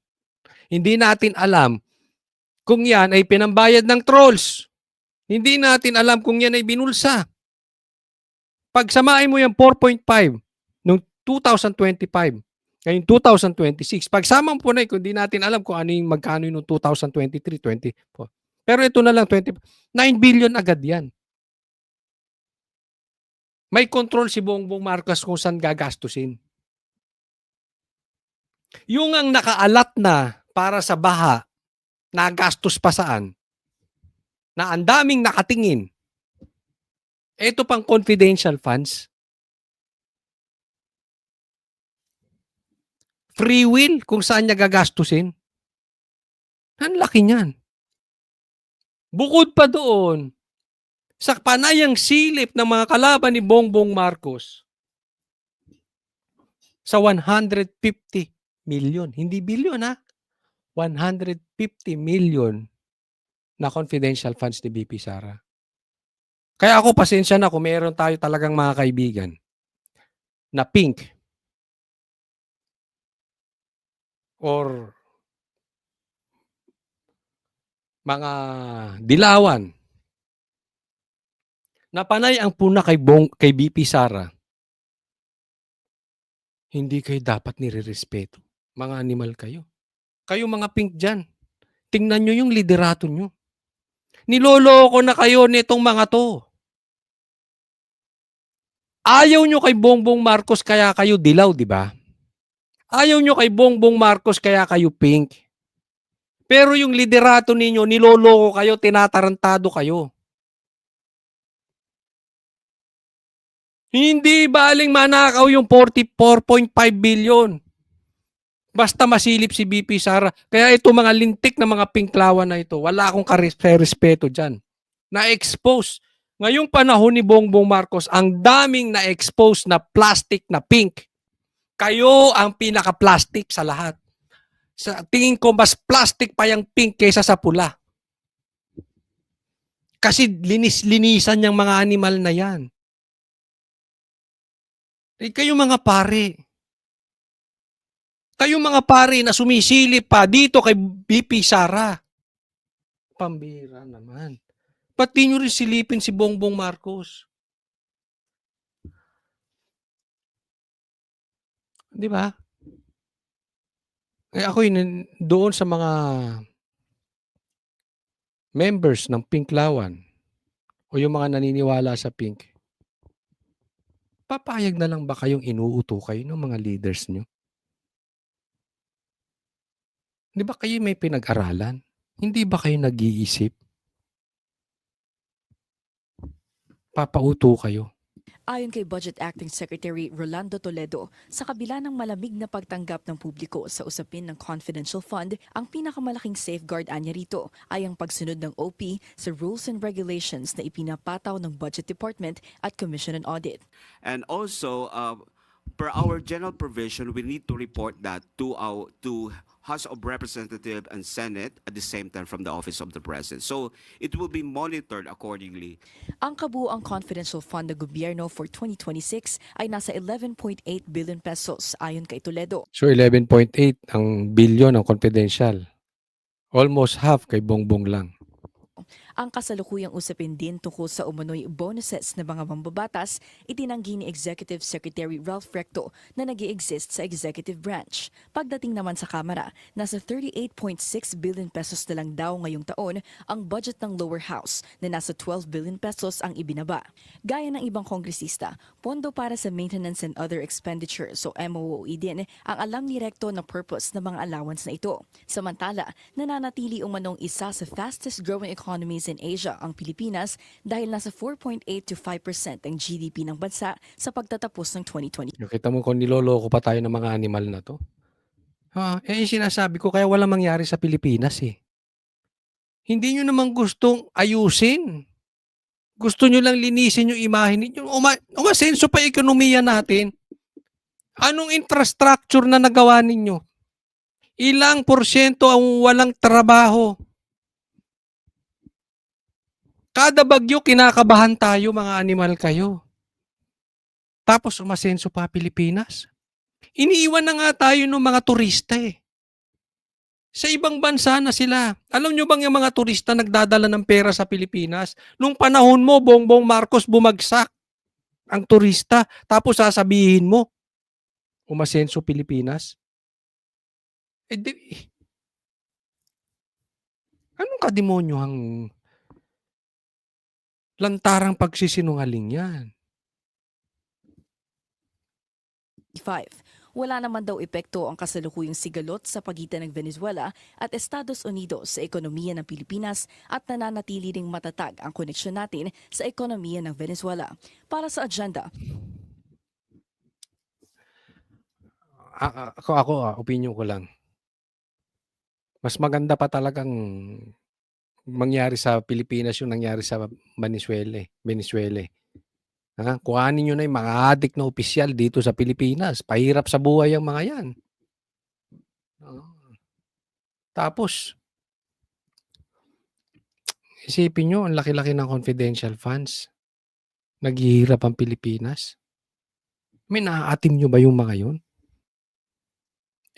Hindi natin alam kung yan ay pinambayad ng trolls. Hindi natin alam kung yan ay binulsa. Pagsamain mo yung 4.5 noong 2025, ngayong 2026, pagsama mo na kung hindi natin alam kung ano yung magkano yung 2023, 24. Pero ito na lang, 9 billion agad yan. May control si Bongbong Marcos kung saan gagastusin. Yung ang nakaalat na para sa baha, nagastos pa saan, na ang daming nakatingin, ito pang confidential funds, free will kung saan niya gagastusin. Ang laki niyan. Bukod pa doon, sa panayang silip ng mga kalaban ni Bongbong Marcos, sa 150 million, hindi billion 150 million na confidential funds ni VP Sara. Kaya ako, pasensya na kung meron tayo talagang mga kaibigan na pink or mga dilawan na panay ang puna kay VP Sara, hindi kayo dapat nire-respeto. Mga animal kayo. Kayo mga pink dyan, tingnan nyo yung liderato nyo. Niloloko na kayo nitong mga to. Ayaw nyo kay Bongbong Marcos kaya kayo dilaw, di ba? Ayaw nyo kay Bongbong Marcos kaya kayo pink. Pero yung liderato ninyo, niloloko kayo, tinatarantado kayo. Hindi baling manakaw yung 44.5 billion. Basta masilip si VP Sara. Kaya ito mga lintik na mga pinklawan na ito, wala akong respeto dyan. Na-expose. Ngayong panahon ni Bongbong Marcos, ang daming na-expose na plastic na pink. Kayo ang pinaka-plastic sa lahat. Sa tingin ko, mas plastic pa yung pink kaysa sa pula. Kasi linis-linisan yung mga animal na yan. Kayo mga pare. Kayo mga pare na sumisilip pa dito kay VP Sara. Pambira naman. Ba't di nyo rin silipin si Bongbong Marcos? Di ba? Ako doon sa mga members ng Pinklawan o yung mga naniniwala sa pink, papayag na lang ba kayong inuuto kayo ng mga leaders nyo? Di ba kayo may pinag-aralan? Hindi ba kayo nag-iisip? papauto kayo. Ayon kay Budget Acting Secretary Rolando Toledo, sa kabila ng malamig na pagtanggap ng publiko sa usapin ng confidential fund, ang pinakamalaking safeguard anya rito ay ang pagsunod ng OP sa rules and regulations na ipinapataw ng Budget Department at Commission on Audit. And also, per our general provision, we need to report that to House of Representatives and Senate at the same time from the Office of the President. So it will be monitored accordingly. Ang kabuuang confidential fund ng gobyerno for 2026 ay nasa 11.8 billion pesos ayon kay Toledo. So 11.8 ang bilyon ng confidential. Almost half kay Bongbong lang. Ang kasalukuyang usapin din tungkol sa umano'y bonuses na mga mambabatas, itinanggi ni Executive Secretary Ralph Recto na nag-i-exist sa executive branch. Pagdating naman sa Kamara, nasa 38.6 billion pesos na lang daw ngayong taon ang budget ng lower house na nasa 12 billion pesos ang ibinaba. Gaya ng ibang kongresista, pondo para sa maintenance and other expenditures o MOOE din ang alam ni Recto na purpose ng mga allowance na ito. Samantala, nananatili umanong isa sa fastest growing economies in Asia ang Pilipinas dahil nasa 4.8 to 5% ang GDP ng bansa sa pagtatapos ng 2020. Nakita mo kung niloloko pa tayo ng mga animal na to. Yung sinasabi ko, kaya walang mangyari sa Pilipinas eh. Hindi nyo naman gustong ayusin. Gusto nyo lang linisin yung imahe ninyo. Umasenso pa ekonomiya natin. Anong infrastructure na nagawa ninyo? Ilang porsyento ang walang trabaho? Kada bagyo, kinakabahan tayo, mga animal kayo. Tapos umasenso pa Pilipinas. Iniiwan na nga tayo ng mga turista eh. Sa ibang bansa na sila. Alam nyo bang yung mga turista nagdadala ng pera sa Pilipinas? Nung panahon mo, Bongbong Marcos, bumagsak ang turista. Tapos sasabihin mo, umasenso Pilipinas? Anong kademonyo ang lantarang pagsisinungaling yan? 5. Wala naman daw epekto ang kasalukuyang sigalot sa pagitan ng Venezuela at Estados Unidos sa ekonomiya ng Pilipinas at nananatili ring matatag ang koneksyon natin sa ekonomiya ng Venezuela. Para sa agenda, opinion ko lang. Mas maganda pa talagang mangyari sa Pilipinas yung nangyari sa Venezuela. Kuhanin nyo na yung mga adik na opisyal dito sa Pilipinas. Pahirap sa buhay ang mga yan. Tapos, isipin nyo, ang laki-laki ng confidential funds. Naghihirap ang Pilipinas. May naaatim nyo ba yung mga yun?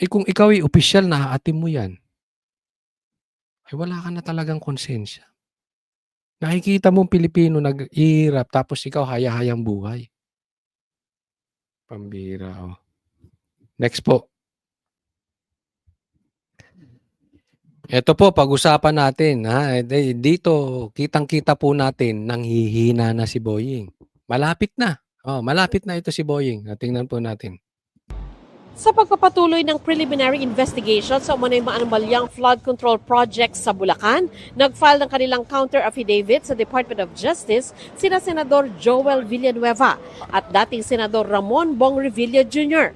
Kung ikaw ay opisyal, naaatim mo yan. Ay wala ka na talagang konsensya. Nakikita mong Pilipino nag-ihirap tapos ikaw haya-hayang buhay. Pambira, oh. Next po. Ito po, pag-usapan natin. Dito, kitang-kita po natin, nanghihina na si Boying. Malapit na. Malapit na ito si Boying. Tingnan po natin. Sa pagpapatuloy ng preliminary investigation sa umano'y maanumalyang flood control project sa Bulacan, nag-file ng kanilang counter affidavit sa Department of Justice sina Senador Joel Villanueva at dating Senador Ramon Bong Revilla Jr.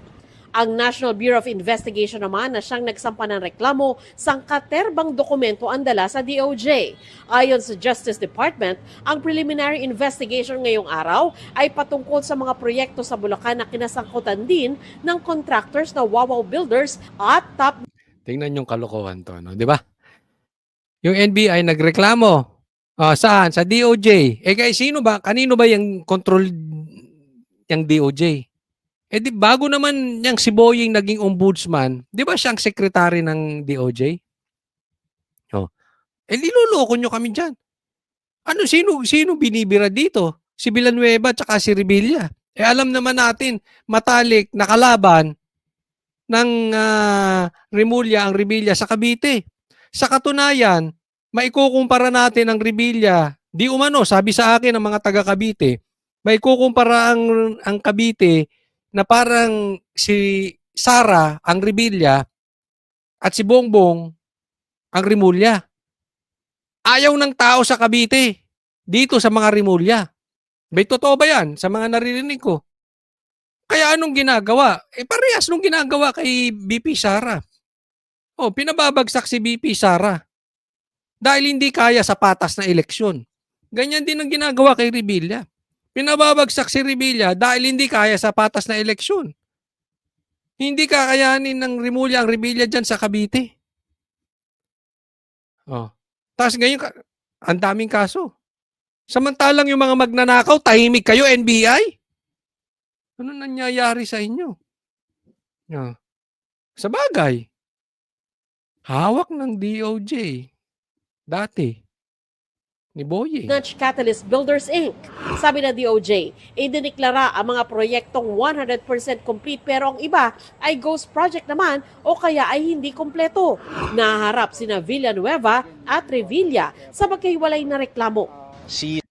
Ang National Bureau of Investigation naman na siyang nagsampa ng reklamo sangkaterbang dokumento ang dala sa DOJ. Ayon sa Justice Department, ang preliminary investigation ngayong araw ay patungkol sa mga proyekto sa Bulacan na kinasangkutan din ng contractors na Wawaw Builders at Top. Tingnan yung kalokohan to, no? Di ba? Yung NBI nagreklamo. Saan? Sa DOJ. Kanino ba yung control yung DOJ? Di bago naman yung si Boying naging ombudsman, di ba siyang sekretary ng DOJ? Niloloko nyo kami dyan. Sino binibira dito? Si Villanueva at si Revilla. Alam naman natin, matalik na kalaban ng Remulla ang Revilla sa Cavite. Sa katunayan, maikukumpara natin ang Revilla, di umano, sabi sa akin ng mga taga Cavite, maikukumpara ang Cavite na parang si Sara ang Revilla at si Bongbong ang Remulla. Ayaw ng tao sa Cavite dito sa mga Remulla. May totoo ba yan sa mga naririnig ko? Kaya anong ginagawa? Parehas nung ginagawa kay BP Sara. Pinababagsak si BP Sara dahil hindi kaya sa patas na eleksyon. Ganyan din ang ginagawa kay Revilla. Pinababagsak si Revilla dahil hindi kaya sa patas na eleksyon. Hindi kakayanin ng Rimulya ang Revilla dyan sa Cavite. Tapos ngayon, ang daming kaso. Samantalang yung mga magnanakaw, tahimik kayo, NBI? Ano nangyayari sa inyo? Sa bagay, hawak ng DOJ dati ni Boying. Nudge Catalyst Builders Inc. Sabi na DOJ, idiniklara ang mga proyektong 100% complete pero ang iba ay ghost project naman o kaya ay hindi kompleto. Naharap sina Villanueva at Revilla sa magkahiwalay na reklamo. Si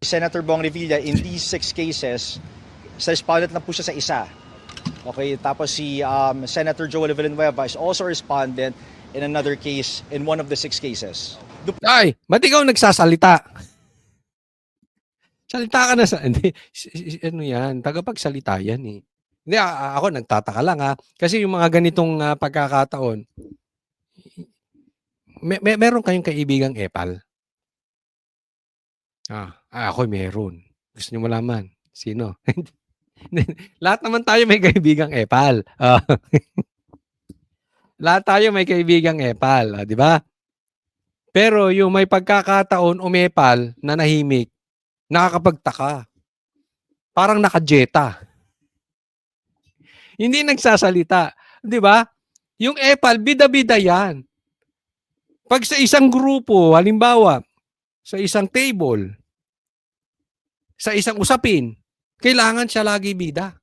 Senator Bong Revilla in these 6 cases, sa respondent lang po siya sa isa. Okay, tapos si Senator Joel Villanueva is also respondent in another case in one of the 6 cases. Ay, ba't ikaw nagsasalita? Salita ka na sa... Hindi, ano yan, tagapagsalita yan eh. Hindi, ako nagtataka lang ha. Kasi yung mga ganitong pagkakataon, meron kayong kaibigang epal? Ako meron. Gusto nyo malaman? Sino? Lahat naman tayo may kaibigang epal. Lahat tayo may kaibigang epal, di ba? Pero yung may pagkakataon umepal na nahimik, nakakapagtaka. Parang nakajeta. Hindi nagsasalita. Di ba? Yung epal, bida-bida yan. Pag sa isang grupo, halimbawa, sa isang table, sa isang usapin, kailangan siya lagi bida.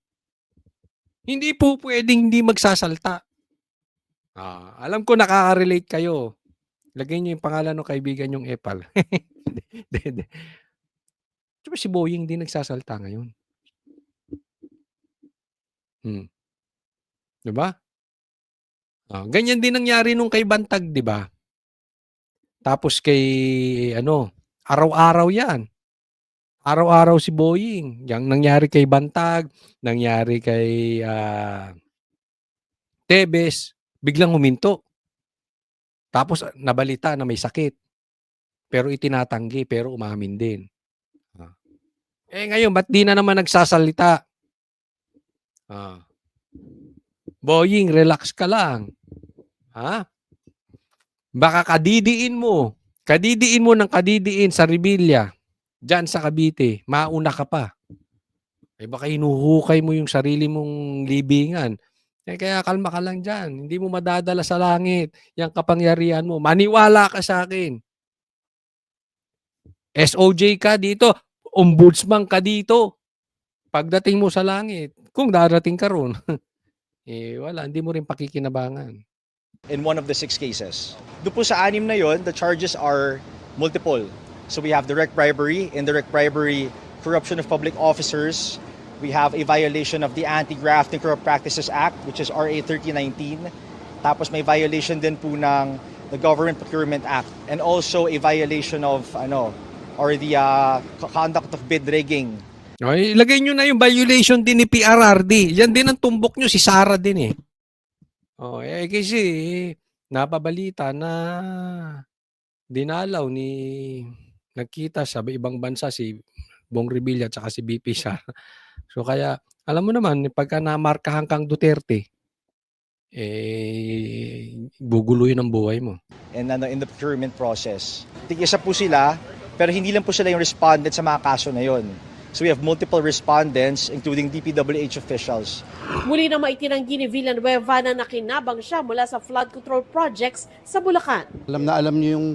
Hindi po pwedeng hindi magsasalta. Alam ko nakaka-relate kayo. Lagay niyo yung pangalan ng kaibigan yung epal. Diba si Boying hindi nagsasalta ngayon? Diba? Ganyan din nangyari nung kay Bantag, diba? Tapos kay, araw-araw yan. Araw-araw si Boying. Yang nangyari kay Bantag, nangyari kay Tebes, biglang huminto. Tapos nabalita na may sakit. Pero itinatanggi, pero umamin din. Ngayon, ba't di na naman nagsasalita? Boying, relax ka lang. Baka kadidiin mo ng kadidiin sa Revilla, dyan sa Cavite, mauna ka pa. Baka hinuhukay mo yung sarili mong libingan. Kaya kalma ka lang dyan. Hindi mo madadala sa langit yung kapangyarihan mo. Maniwala ka sa akin. SOJ ka dito. Ombudsman ka dito. Pagdating mo sa langit, kung darating ka ron, wala, hindi mo rin pakikinabangan. In one of the 6 cases. Doon po sa 6 na yon, the charges are multiple. So we have direct bribery, indirect bribery, corruption of public officers. We have a violation of the Anti-Graft and Corrupt Practices Act, which is RA 3019. Tapos may violation din po ng the Government Procurement Act, and also a violation of or the conduct of bid rigging. Ilagay nyo na yung violation din ni PRRD. Yan din ang tumbok nyo, si Sara din eh. Kasi napabalita na dinalaw nagkita sa ibang bansa si Bong Revilla at si BP Sara. So kaya, alam mo naman, pagka namarkahan kang Duterte, guguluhin ang buhay mo. And in the procurement process. Tig-isa po sila, pero hindi lang po sila yung respondent sa mga kaso na yon. So we have multiple respondents, including DPWH officials. Muli na maitinanggi ni Villanueva na nakinabang siya mula sa flood control projects sa Bulacan. Alam niyo yung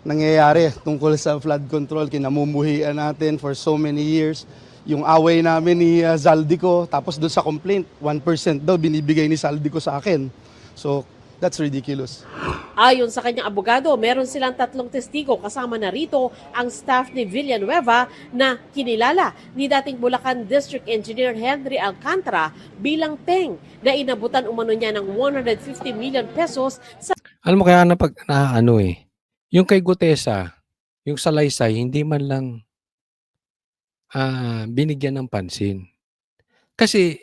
nangyayari tungkol sa flood control, kinamumuhian natin for so many years. Yung away namin ni Zaldico, tapos doon sa complaint, 1% daw binibigay ni Zaldico sa akin. So, that's ridiculous. Ayon sa kanyang abogado, meron silang 3 testigo kasama na rito ang staff ni Villanueva na kinilala ni dating Bulacan District Engineer Henry Alcantara bilang teng na inabutan umano niya ng 150 million pesos sa... Alam mo kaya yung kay Gutesa, yung salaysay, hindi man lang binigyan ng pansin. Kasi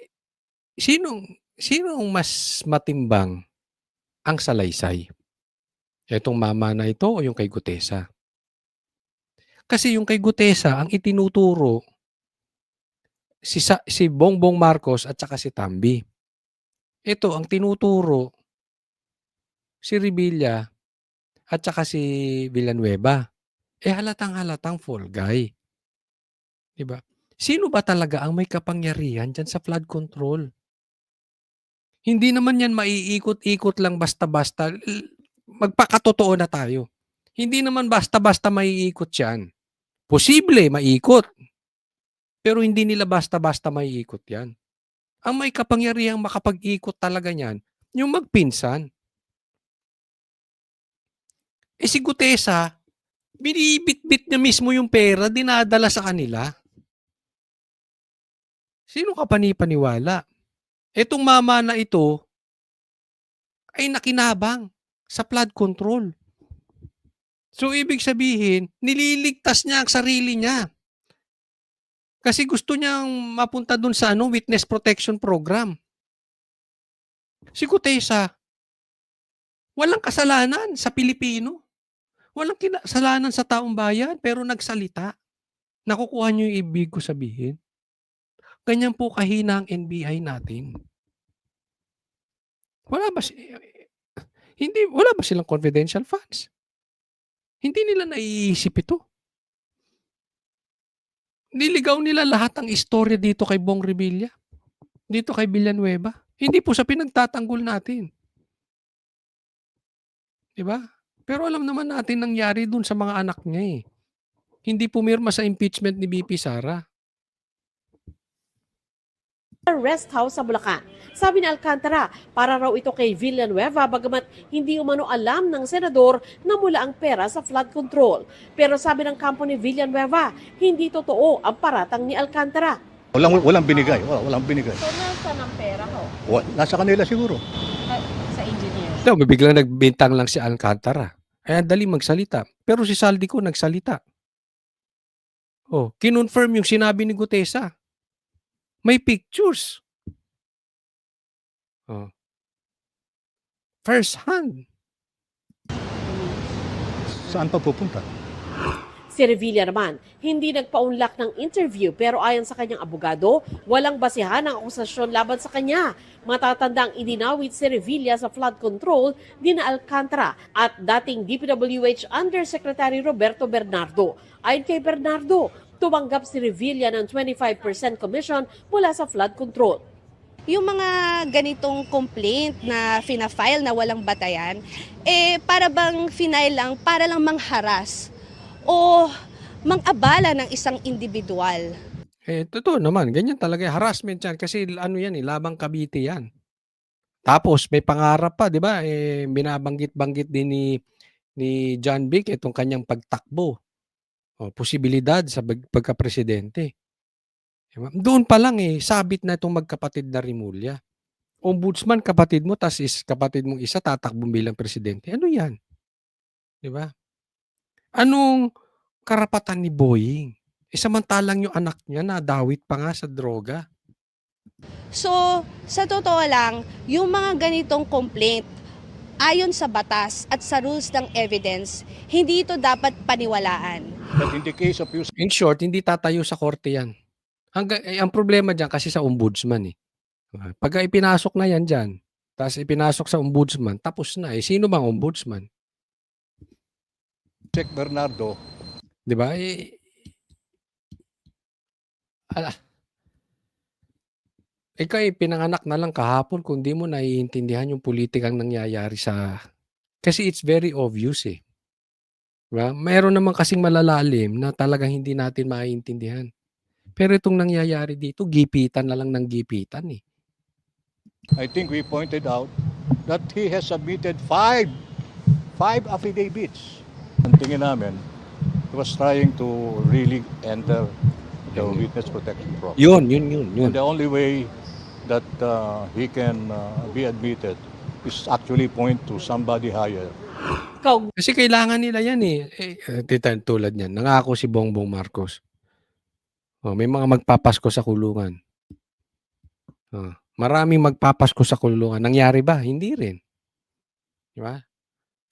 sinong mas matimbang ang salaysay? Etong mama na ito o yung kay Gutesa? Kasi yung kay Gutesa ang itinuturo si Bongbong Marcos at saka si Tamby. Ito ang tinuturo si Revilla at saka si Villanueva. Halatang-halatang fall guy. 'Di ba? Sino ba talaga ang may kapangyarihan diyan sa flood control? Hindi naman 'yan maiikot-ikot lang basta-basta. Magpakatotoo na tayo. Hindi naman basta-basta maiikot 'yan. Posible maikot. Pero hindi nila basta-basta maiikot 'yan. Ang may kapangyarihang makapag-ikot talaga niyan, yung magpinsan. Si Gutesa, binibitbit niya mismo yung pera, dinadala sa kanila. Sino ka panipaniwala? Etong mama na ito ay nakinabang sa flood control. So, ibig sabihin, nililigtas niya ang sarili niya. Kasi gusto niyang mapunta dun sa witness protection program. Si Gutesa, walang kasalanan sa Pilipino. Walang kasalanan sa taong bayan, pero nagsalita. Nakukuha niyo yung ibig ko sabihin? Ganyan po kahina ang NBI natin. Wala ba silang confidential funds? Hindi nila naiisip ito. Niligaw nila lahat ang istorya dito kay Bong Revilla. Dito kay Villanueva. Hindi po sa pinagtatanggol natin. 'Di ba? Pero alam naman natin nangyari dun sa mga anak niya eh. Hindi pumirma sa impeachment ni BP Sara. Rest house sa Bulacan. Sabi ni Alcantara, para raw ito kay Villanueva bagamat hindi umano alam ng senador na mula ang pera sa flood control. Pero sabi ng kampo ni Villanueva, hindi totoo ang paratang ni Alcantara. Walang binigay. Walang binigay. So, nasaan ang pera ko? Nasa kanila siguro. Sa engineer. Ito, biglang nagbintang lang si Alcantara. Dali magsalita. Pero si Saldico nagsalita. Kinonfirm yung sinabi ni Gutesa. May pictures. First hand. Saan pa pupunta? Si Revilla naman, hindi nagpaunlak ng interview pero ayon sa kanyang abogado, walang basihan ang akusasyon laban sa kanya. Matatandang idinawit si Revilla sa flood control ni na Alcantara at dating DPWH Undersecretary Roberto Bernardo. Ayon kay Bernardo, tumanggap si Revilla ng 25% commission mula sa flood control. Yung mga ganitong complaint na fina-file na walang batayan, para bang final lang, para lang mangharas o mangabala ng isang individual. Totoo naman. Ganyan talaga. Harassment yan. Kasi yan labang Cavite yan. Tapos may pangarap pa, di ba? Binabanggit-banggit din ni John Vic itong kanyang pagtakbo. Posibilidad sa pagka-presidente. Diba? Doon pa lang sabit na itong magkapatid na Rimulya. Ombudsman, kapatid mo, tas kapatid mong isa tatakbo bilang presidente. Ano yan? Di ba? Anong karapatan ni Boying? Samantalang yung anak niya nadawit pa nga sa droga. So, sa totoo lang, yung mga ganitong complaint, ayon sa batas at sa rules ng evidence, hindi ito dapat paniwalaan. But in the case of In short, hindi tatayo sa korte yan. Ang problema dyan kasi sa ombudsman Pagka ipinasok na yan dyan, tapos ipinasok sa ombudsman, tapos na Sino bang ombudsman? Check Bernardo. Di ba? Ikaw pinanganak na lang kahapon kung di mo naiintindihan yung politikang nangyayari kasi it's very obvious Diba? Mayroon naman kasing malalalim na talagang hindi natin maiintindihan. Pero itong nangyayari dito, gipitan na lang ng gipitan I think we pointed out that he has submitted five affidavits. Ang tingin namin, he was trying to really enter the witness protection program. Yun. And the only way that he can be admitted is actually point to somebody higher. Kasi kailangan nila yan tulad niyan, nangako si Bongbong Marcos. May mga magpapasko sa kulungan. Maraming magpapasko sa kulungan. Nangyari ba? Hindi rin. Di ba?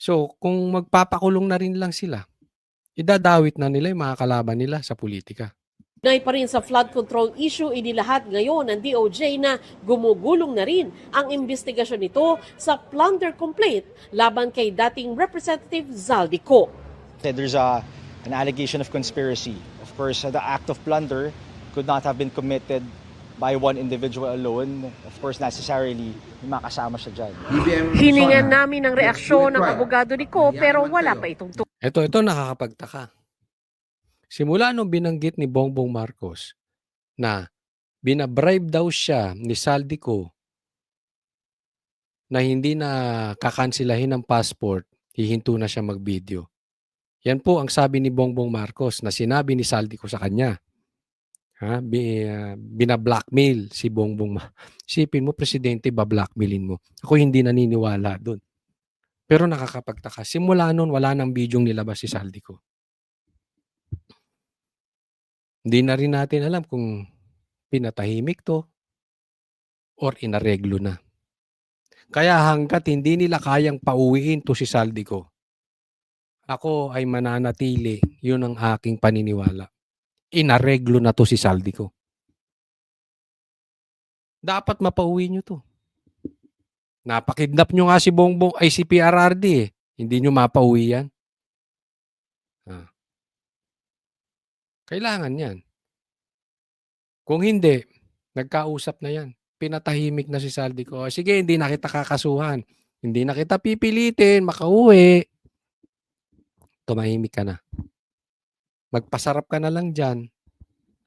So, kung magpapakulong na rin lang sila, idadawit na nila yung mga kalaban nila sa politika. Nay pa rin sa flood control issue, inilahat ngayon ng DOJ na gumugulong na rin ang investigasyon nito sa plunder complaint laban kay dating Representative Zaldico. There's an allegation of conspiracy. Of course, the act of plunder could not have been committed by one individual alone. Of course, necessarily, may makasama siya dyan. Hiningan namin ng reaksyon ng abogado ni Ko pero wala pa itong Ito nakakapagtaka. Simula nung binanggit ni Bongbong Marcos na binabribe daw siya ni Zaldico na hindi na kakansilahin ng passport, hihinto na siya mag-video. Yan po ang sabi ni Bongbong Marcos na sinabi ni Zaldico sa kanya. Bina-blackmail si Bongbong. Isipin mo, presidente, ba-blackmailin mo. Ako hindi naniniwala doon. Pero nakakapagtaka. Simula noon, wala nang bidyong nilabas si Zaldico. Hindi na rin natin alam kung pinatahimik to or inareglo na. Kaya hanggat hindi nila kayang pauwiin to si Zaldico, ako ay mananatili. Yun ang aking paniniwala. Inareglo na to si Zaldico. Dapat mapauwi nyo to. Napakidnap nyo nga si Bongbong ay si PRRD eh. Hindi nyo mapauwi yan. Kailangan yan. Kung hindi, nagkausap na yan. Pinatahimik na si Zaldico. Sige, hindi na kita kakasuhan. Hindi na kita pipilitin, makauwi. Tumahimik ka na. Magpasarap ka na lang dyan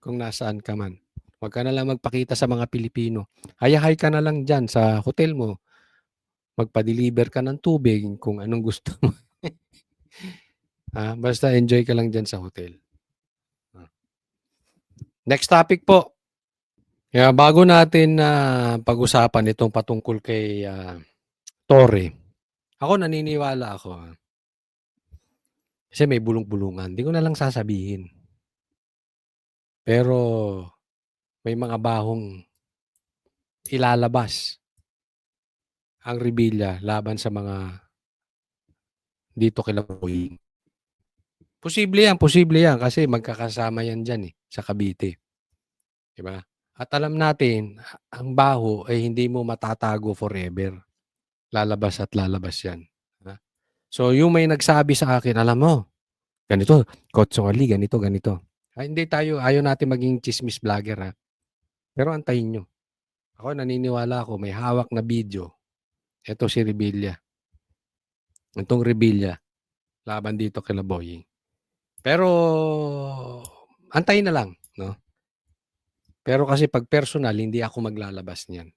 kung nasaan ka man. Huwag ka na lang magpakita sa mga Pilipino. Hayahay ka na lang dyan sa hotel mo. Magpa-deliver ka ng tubig kung anong gusto mo. Basta enjoy ka lang dyan sa hotel. Next topic po. Kaya bago natin pag-usapan itong patungkol kay Torre, ako naniniwala ako. Kasi may bulong-bulungan. Hindi ko na lang sasabihin. Pero may mga bahong ilalabas ang Rebilla laban sa mga dito kila Boy. Posible yan kasi magkakasama yan dyan sa Cavite. Diba? At alam natin, ang baho ay hindi mo matatago forever. Lalabas at lalabas yan. So, yung may nagsabi sa akin, alam mo, ganito, Kotsong Ali, ganito. Hindi tayo, ayaw natin maging chismis vlogger Pero antayin nyo. Ako naniniwala ako, may hawak na video. Ito si Rebilla. Itong Rebilla, laban dito kila Boying. Pero, antayin na lang, no? Pero kasi pag personal, hindi ako maglalabas niyan.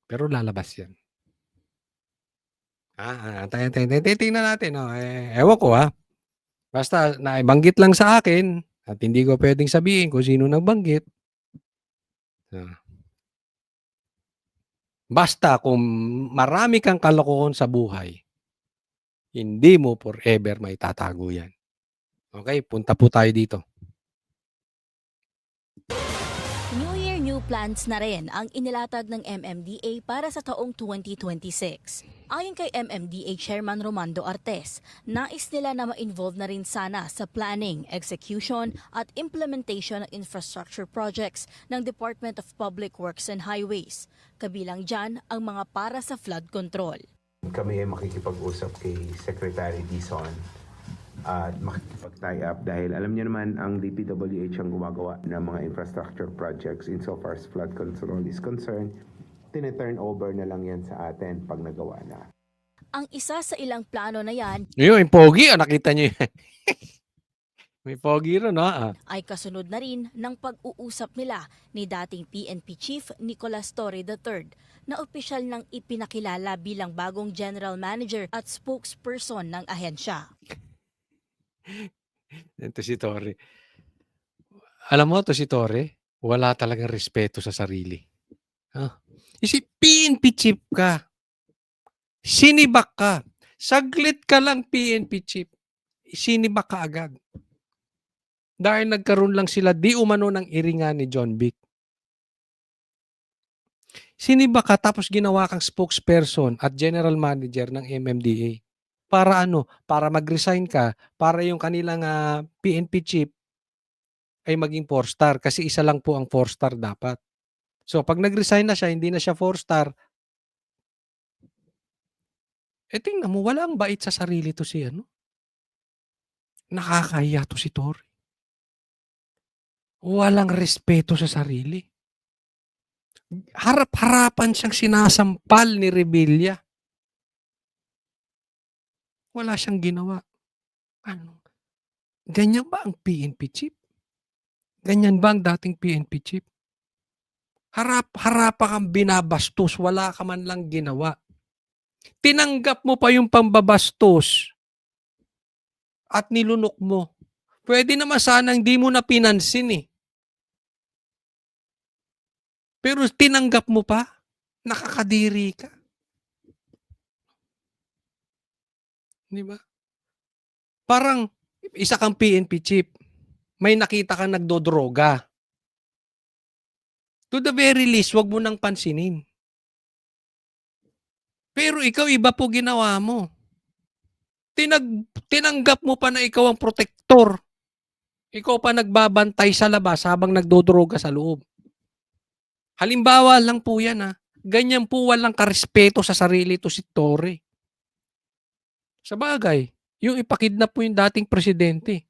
Pero lalabas yan. Antayin. Tingnan natin. Ewan ko Basta naibanggit lang sa akin at hindi ko pwedeng sabihin kung sino nagbanggit. Basta kung marami kang kalokohan sa buhay, hindi mo forever may tatago yan. Okay, punta po tayo dito. New Year, new plans na rin ang inilatag ng MMDA para sa taong 2026. Ayon kay MMDA Chairman Romando Artes, nais nila na ma-involve na rin sana sa planning, execution at implementation ng infrastructure projects ng Department of Public Works and Highways. Kabilang dyan ang mga para sa flood control. Kami ay makikipag-usap kay Secretary Dizon at makikipag-tie up dahil alam niyo naman ang DPWH ang gumagawa ng mga infrastructure projects insofar as flood control is concerned. Tine-turn over na lang yan sa atin pag nagawa na. Ang isa sa ilang plano na yan yung pogi, nakita niyo yan. May pogi rin, ay kasunod na rin ng pag-uusap nila ni dating PNP Chief Nicolas Torre III na opisyal nang ipinakilala bilang bagong General Manager at spokesperson ng ahensya. Ito si Torre. Alam mo, to si Torre, wala talagang respeto sa sarili. PNP chief ka. Sinibak ka. Saglit ka lang PNP chief. Sinibak ka agad. Dahil nagkaroon lang sila di umano ng iringan ni John Vic. Siniba ka tapos ginawa kang spokesperson at general manager ng MMDA. Para ano? Para mag-resign ka, para yung kanilang PNP chief ay maging 4-star kasi isa lang po ang 4-star dapat. So pag nag-resign na siya, hindi na siya 4-star, tingnan mo, walang bait sa sarili to si ano. Nakakahiya to si Torre. Walang respeto sa sarili. Harap-harapan siyang sinasampal ni Revilla. Wala siyang ginawa. Ano? Ganyan ba ang PNP chief? Ganyan ba ang dating PNP chief? Harap-harapan kang binabastos, wala ka man lang ginawa. Tinanggap mo pa yung pambabastos at nilunok mo. Pwede naman sana hindi mo na pinansin eh. Pero tinanggap mo pa, nakakadiri ka. Di ba? Parang isa kang PNP chief, may nakita kang nagdodroga. To the very least, wag mo nang pansinin. Pero ikaw, iba po ginawa mo. Tinanggap mo pa na ikaw ang protector. Ikaw pa nagbabantay sa labas habang nagdodroga sa loob. Halimbawa lang po yan Ganyan po walang karespeto sa sarili to si Torre. Sa bagay, yung ipakidnap po yung dating presidente.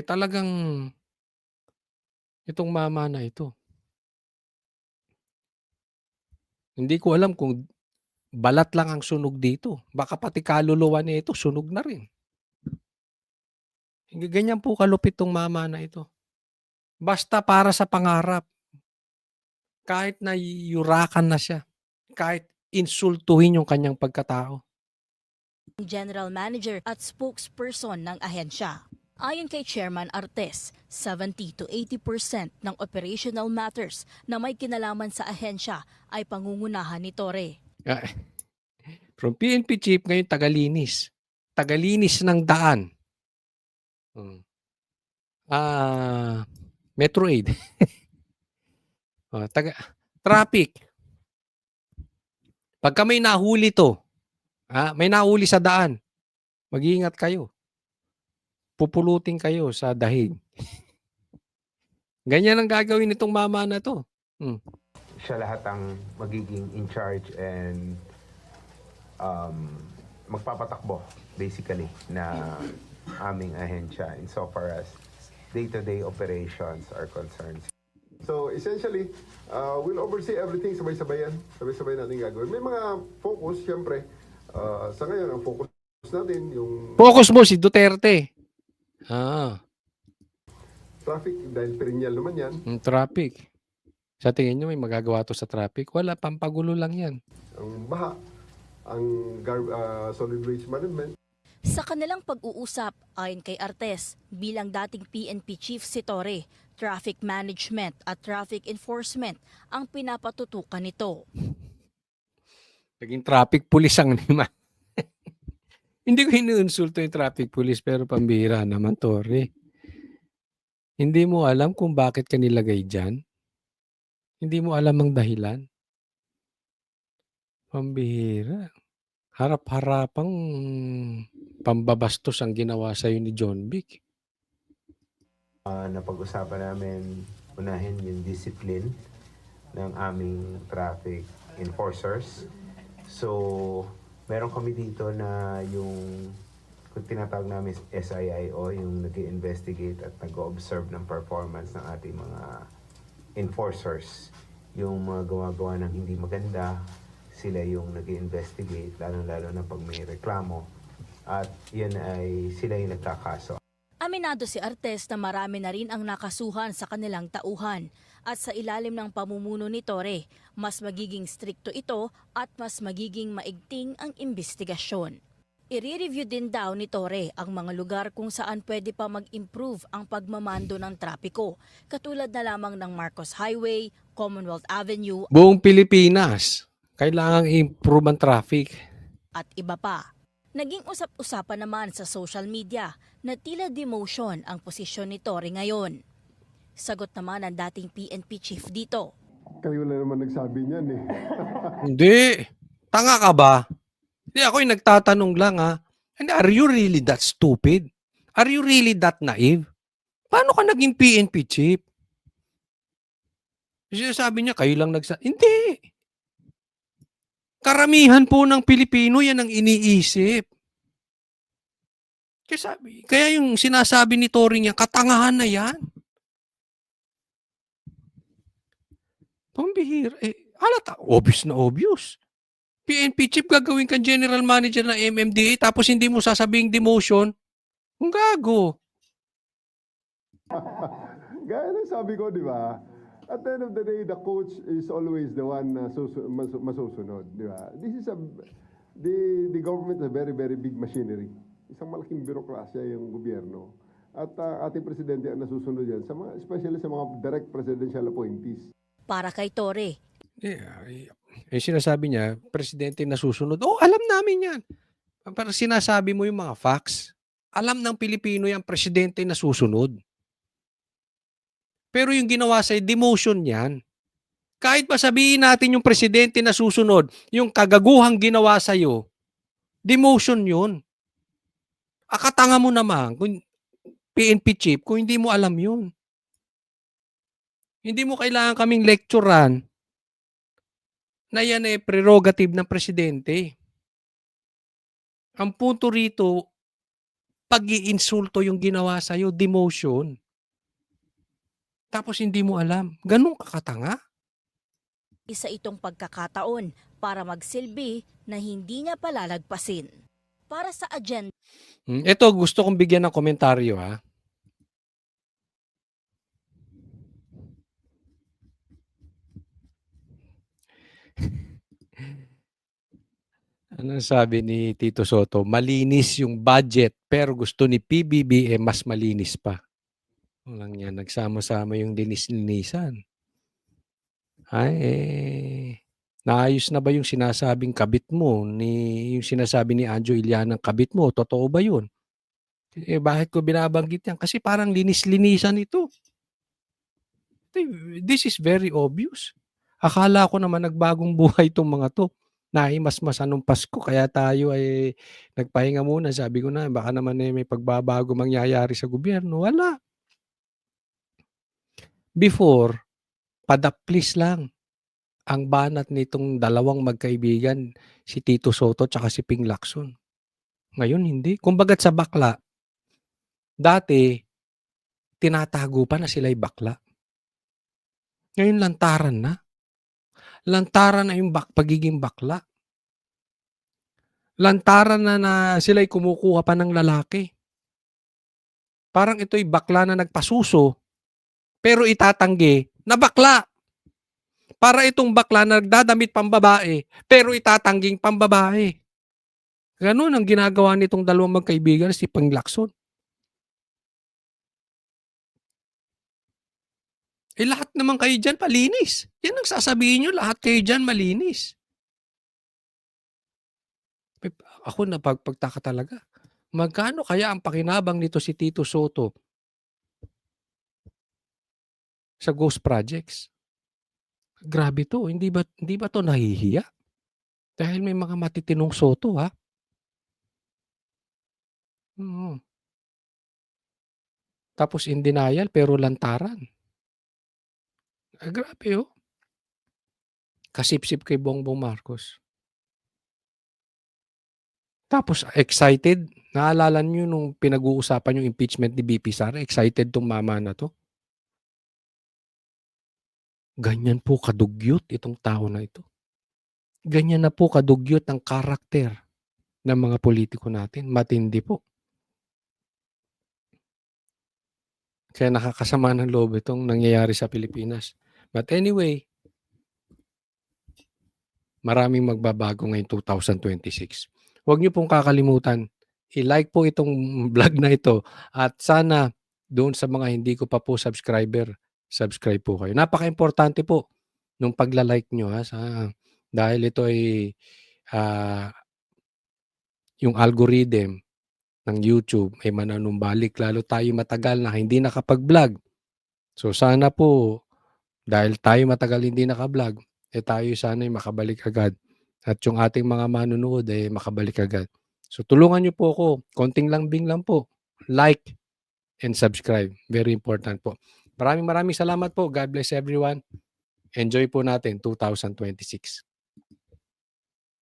Talagang itong mama na ito. Hindi ko alam kung balat lang ang sunog dito. Baka pati kaluluwa niya ito, sunog na rin. Ganyan po kalupit tong mama na ito. Basta para sa pangarap. Kahit na yurakan na siya. Kahit insultuhin yung kanyang pagkatao. General Manager at spokesperson ng ahensya. Ayon kay Chairman Artes, 70 to 80% ng operational matters na may kinalaman sa ahensya ay pangungunahan ni Torre. From PNP chief, ngayon tagalinis. Tagalinis ng daan. Metro Aid. Traffic. Pagka may nahuli to, may nahuli sa daan, mag-iingat kayo. Pupulutin kayo sa dahig. Ganyan ang gagawin nitong mama na to. Siya lahat ang magiging in charge and magpapatakbo basically na aming ahensya insofar as day-to-day operations are concerned. So essentially, we'll oversee everything sabay-sabay yan. Sabay-sabay natin gagawin. May mga focus, siyempre. Sa ngayon, ang focus natin yung... Focus mo si Duterte. Traffic, dahil perennial naman yan. Traffic. Sa tingin nyo may magagawa to sa traffic? Wala, pampagulo lang yan. Ang baha, ang solid waste management. Sa kanilang pag-uusap, ayon kay Artes, bilang dating PNP chief si Torre, traffic management at traffic enforcement ang pinapatutukan nito. Naging traffic police ang naman. Hindi ko inuinsulto yung traffic police pero pambihira naman, Torre. Hindi mo alam kung bakit ka nilagay dyan? Hindi mo alam ang dahilan? Pambihira. Harap-harapang pambabastos ang ginawa sa'yo ni John Vic. Napag-usapan namin unahin yung discipline ng aming traffic enforcers. So, meron kami dito na yung kung tinatawag namin SIIO, yung nag-investigate at nag-observe ng performance ng ating mga enforcers. Yung mga gumagawa ng hindi maganda, sila yung nag-investigate, lalo-lalo na pag may reklamo. At yun ay sila yung nagkakaso. Aminado si Artes na marami na rin ang nakasuhan sa kanilang tauhan. At sa ilalim ng pamumuno ni Torre, mas magiging strikto ito at mas magiging maigting ang investigasyon. I-review din daw ni Torre ang mga lugar kung saan pwede pa mag-improve ang pagmamando ng trapiko, katulad na lamang ng Marcos Highway, Commonwealth Avenue, Buong Pilipinas, kailangang improve ang traffic. at iba pa. Naging usap-usapan naman sa social media na tila demotion ang posisyon ni Torre ngayon. Sagot naman ang dating PNP chief dito. Kayo na naman nagsabi niyan eh. Hindi. Tanga ka ba? Hindi, ako'y nagtatanong lang ha. And are you really that stupid? Are you really that naive? Paano ka naging PNP chief? Sabi niya, kayo lang Hindi. Karamihan po ng Pilipino yan ang iniisip. Kaya yung sinasabi ni Torre niya, katangahan na yan. Pambihira. Halata, obvious na obvious. PNP chief, gagawin kang general manager ng MMDA tapos hindi mo sasabing demotion. Ang gago. Gaya ng sabi ko, di ba? At the end of the day, the coach is always the one na masusunod, di ba? The government is a very, very big machinery. Isang malaking birokrasya yung gobyerno. At ating presidente ang nasusunod yan, especially sa mga direct presidential appointees. Para kay Torre, Sinasabi niya, presidente na susunod. Oh, alam namin yan. Para sinasabi mo yung mga facts. Alam ng Pilipino yung presidente na susunod. Pero yung ginawa sa'yo, demotion yan. Kahit pa sabihin natin yung presidente na susunod, yung kagaguhang ginawa sa'yo, demotion yun. Akatanga mo naman, kung PNP chief, kung hindi mo alam yun. Hindi mo kailangan kaming lecturean na yan ay prerogative ng presidente. Ang punto rito, pag-iinsulto yung ginawa sa'yo, demotion. Tapos hindi mo alam. Ganun kakatanga. isa itong pagkakataon para magsilbi na hindi niya palalagpasin. Para sa agenda, Ito, gusto kong bigyan ng komentaryo ha. Ano sabi ni Tito Soto? Malinis yung budget pero gusto ni PBBM mas malinis pa. Walang yan. Nagsama-sama yung linis-linisan. Ay, naayos na ba yung sinasabing kabit mo? Yung sinasabi ni Anjo Iliana ng kabit mo? Totoo ba yun? Bakit ko binabanggit yan? Kasi parang linis-linisan ito. This is very obvious. Akala ko naman nagbagong buhay itong mga to. Nahimasmasan nung Pasko, kaya tayo ay nagpahinga muna. Sabi ko na, baka naman may pagbabago mangyayari sa gobyerno. Wala. Before, padaplis lang ang banat nitong dalawang magkaibigan, si Tito Soto at si Ping Lacson. Ngayon, hindi. Kumbagat sa bakla, dati, tinatago pa na sila'y bakla. Ngayon, lantaran na. Lantaran na yung pagiging bakla. Lantaran na sila'y kumukuha pa ng lalaki. Parang ito'y bakla na nagpasuso, pero itatanggi na bakla. Para itong bakla na nagdadamit pambabae, pero itatangging pambabae. Ganun ang ginagawa nitong dalawang magkaibigan, si Ping Lacson. Lahat naman kayo dyan malinis. Yan ang sasabihin nyo, lahat kayo dyan malinis. Ako napagpagtaka talaga. Magkano kaya ang pakinabang nito si Tito Soto sa ghost projects? Grabe to. Hindi ba to nahihiya? Dahil may mga matitinong Soto, ha? Tapos in denial, pero lantaran. Grabe, oh. Kasipsip kay Bongbong Marcos. Tapos excited. Naalala niyo nung pinag-uusapan yung impeachment ni BP Sara, excited tong mama na to. Ganyan po kadugyot itong tao na ito. Ganyan na po kadugyot ang karakter ng mga politiko natin. Matindi po. Kaya nakakasama ng loob itong nangyayari sa Pilipinas. But anyway, maraming magbabago ngayong 2026. Huwag niyo pong kakalimutan, i-like po itong vlog na ito at sana doon sa mga hindi ko pa po subscriber, subscribe po kayo. Napaka-importante po nung pagla-like nyo, ha, dahil ito ay yung algorithm ng YouTube ay mananumbalik lalo tayo matagal na hindi nakapag-vlog. So sana po dahil tayo matagal hindi naka-vlog, tayo sana ay makabalik agad at yung ating mga manunood ay makabalik agad. So tulungan niyo po ako, konting lambing lang po. Like and subscribe. Very important po. Maraming salamat po. God bless everyone. Enjoy po natin 2026.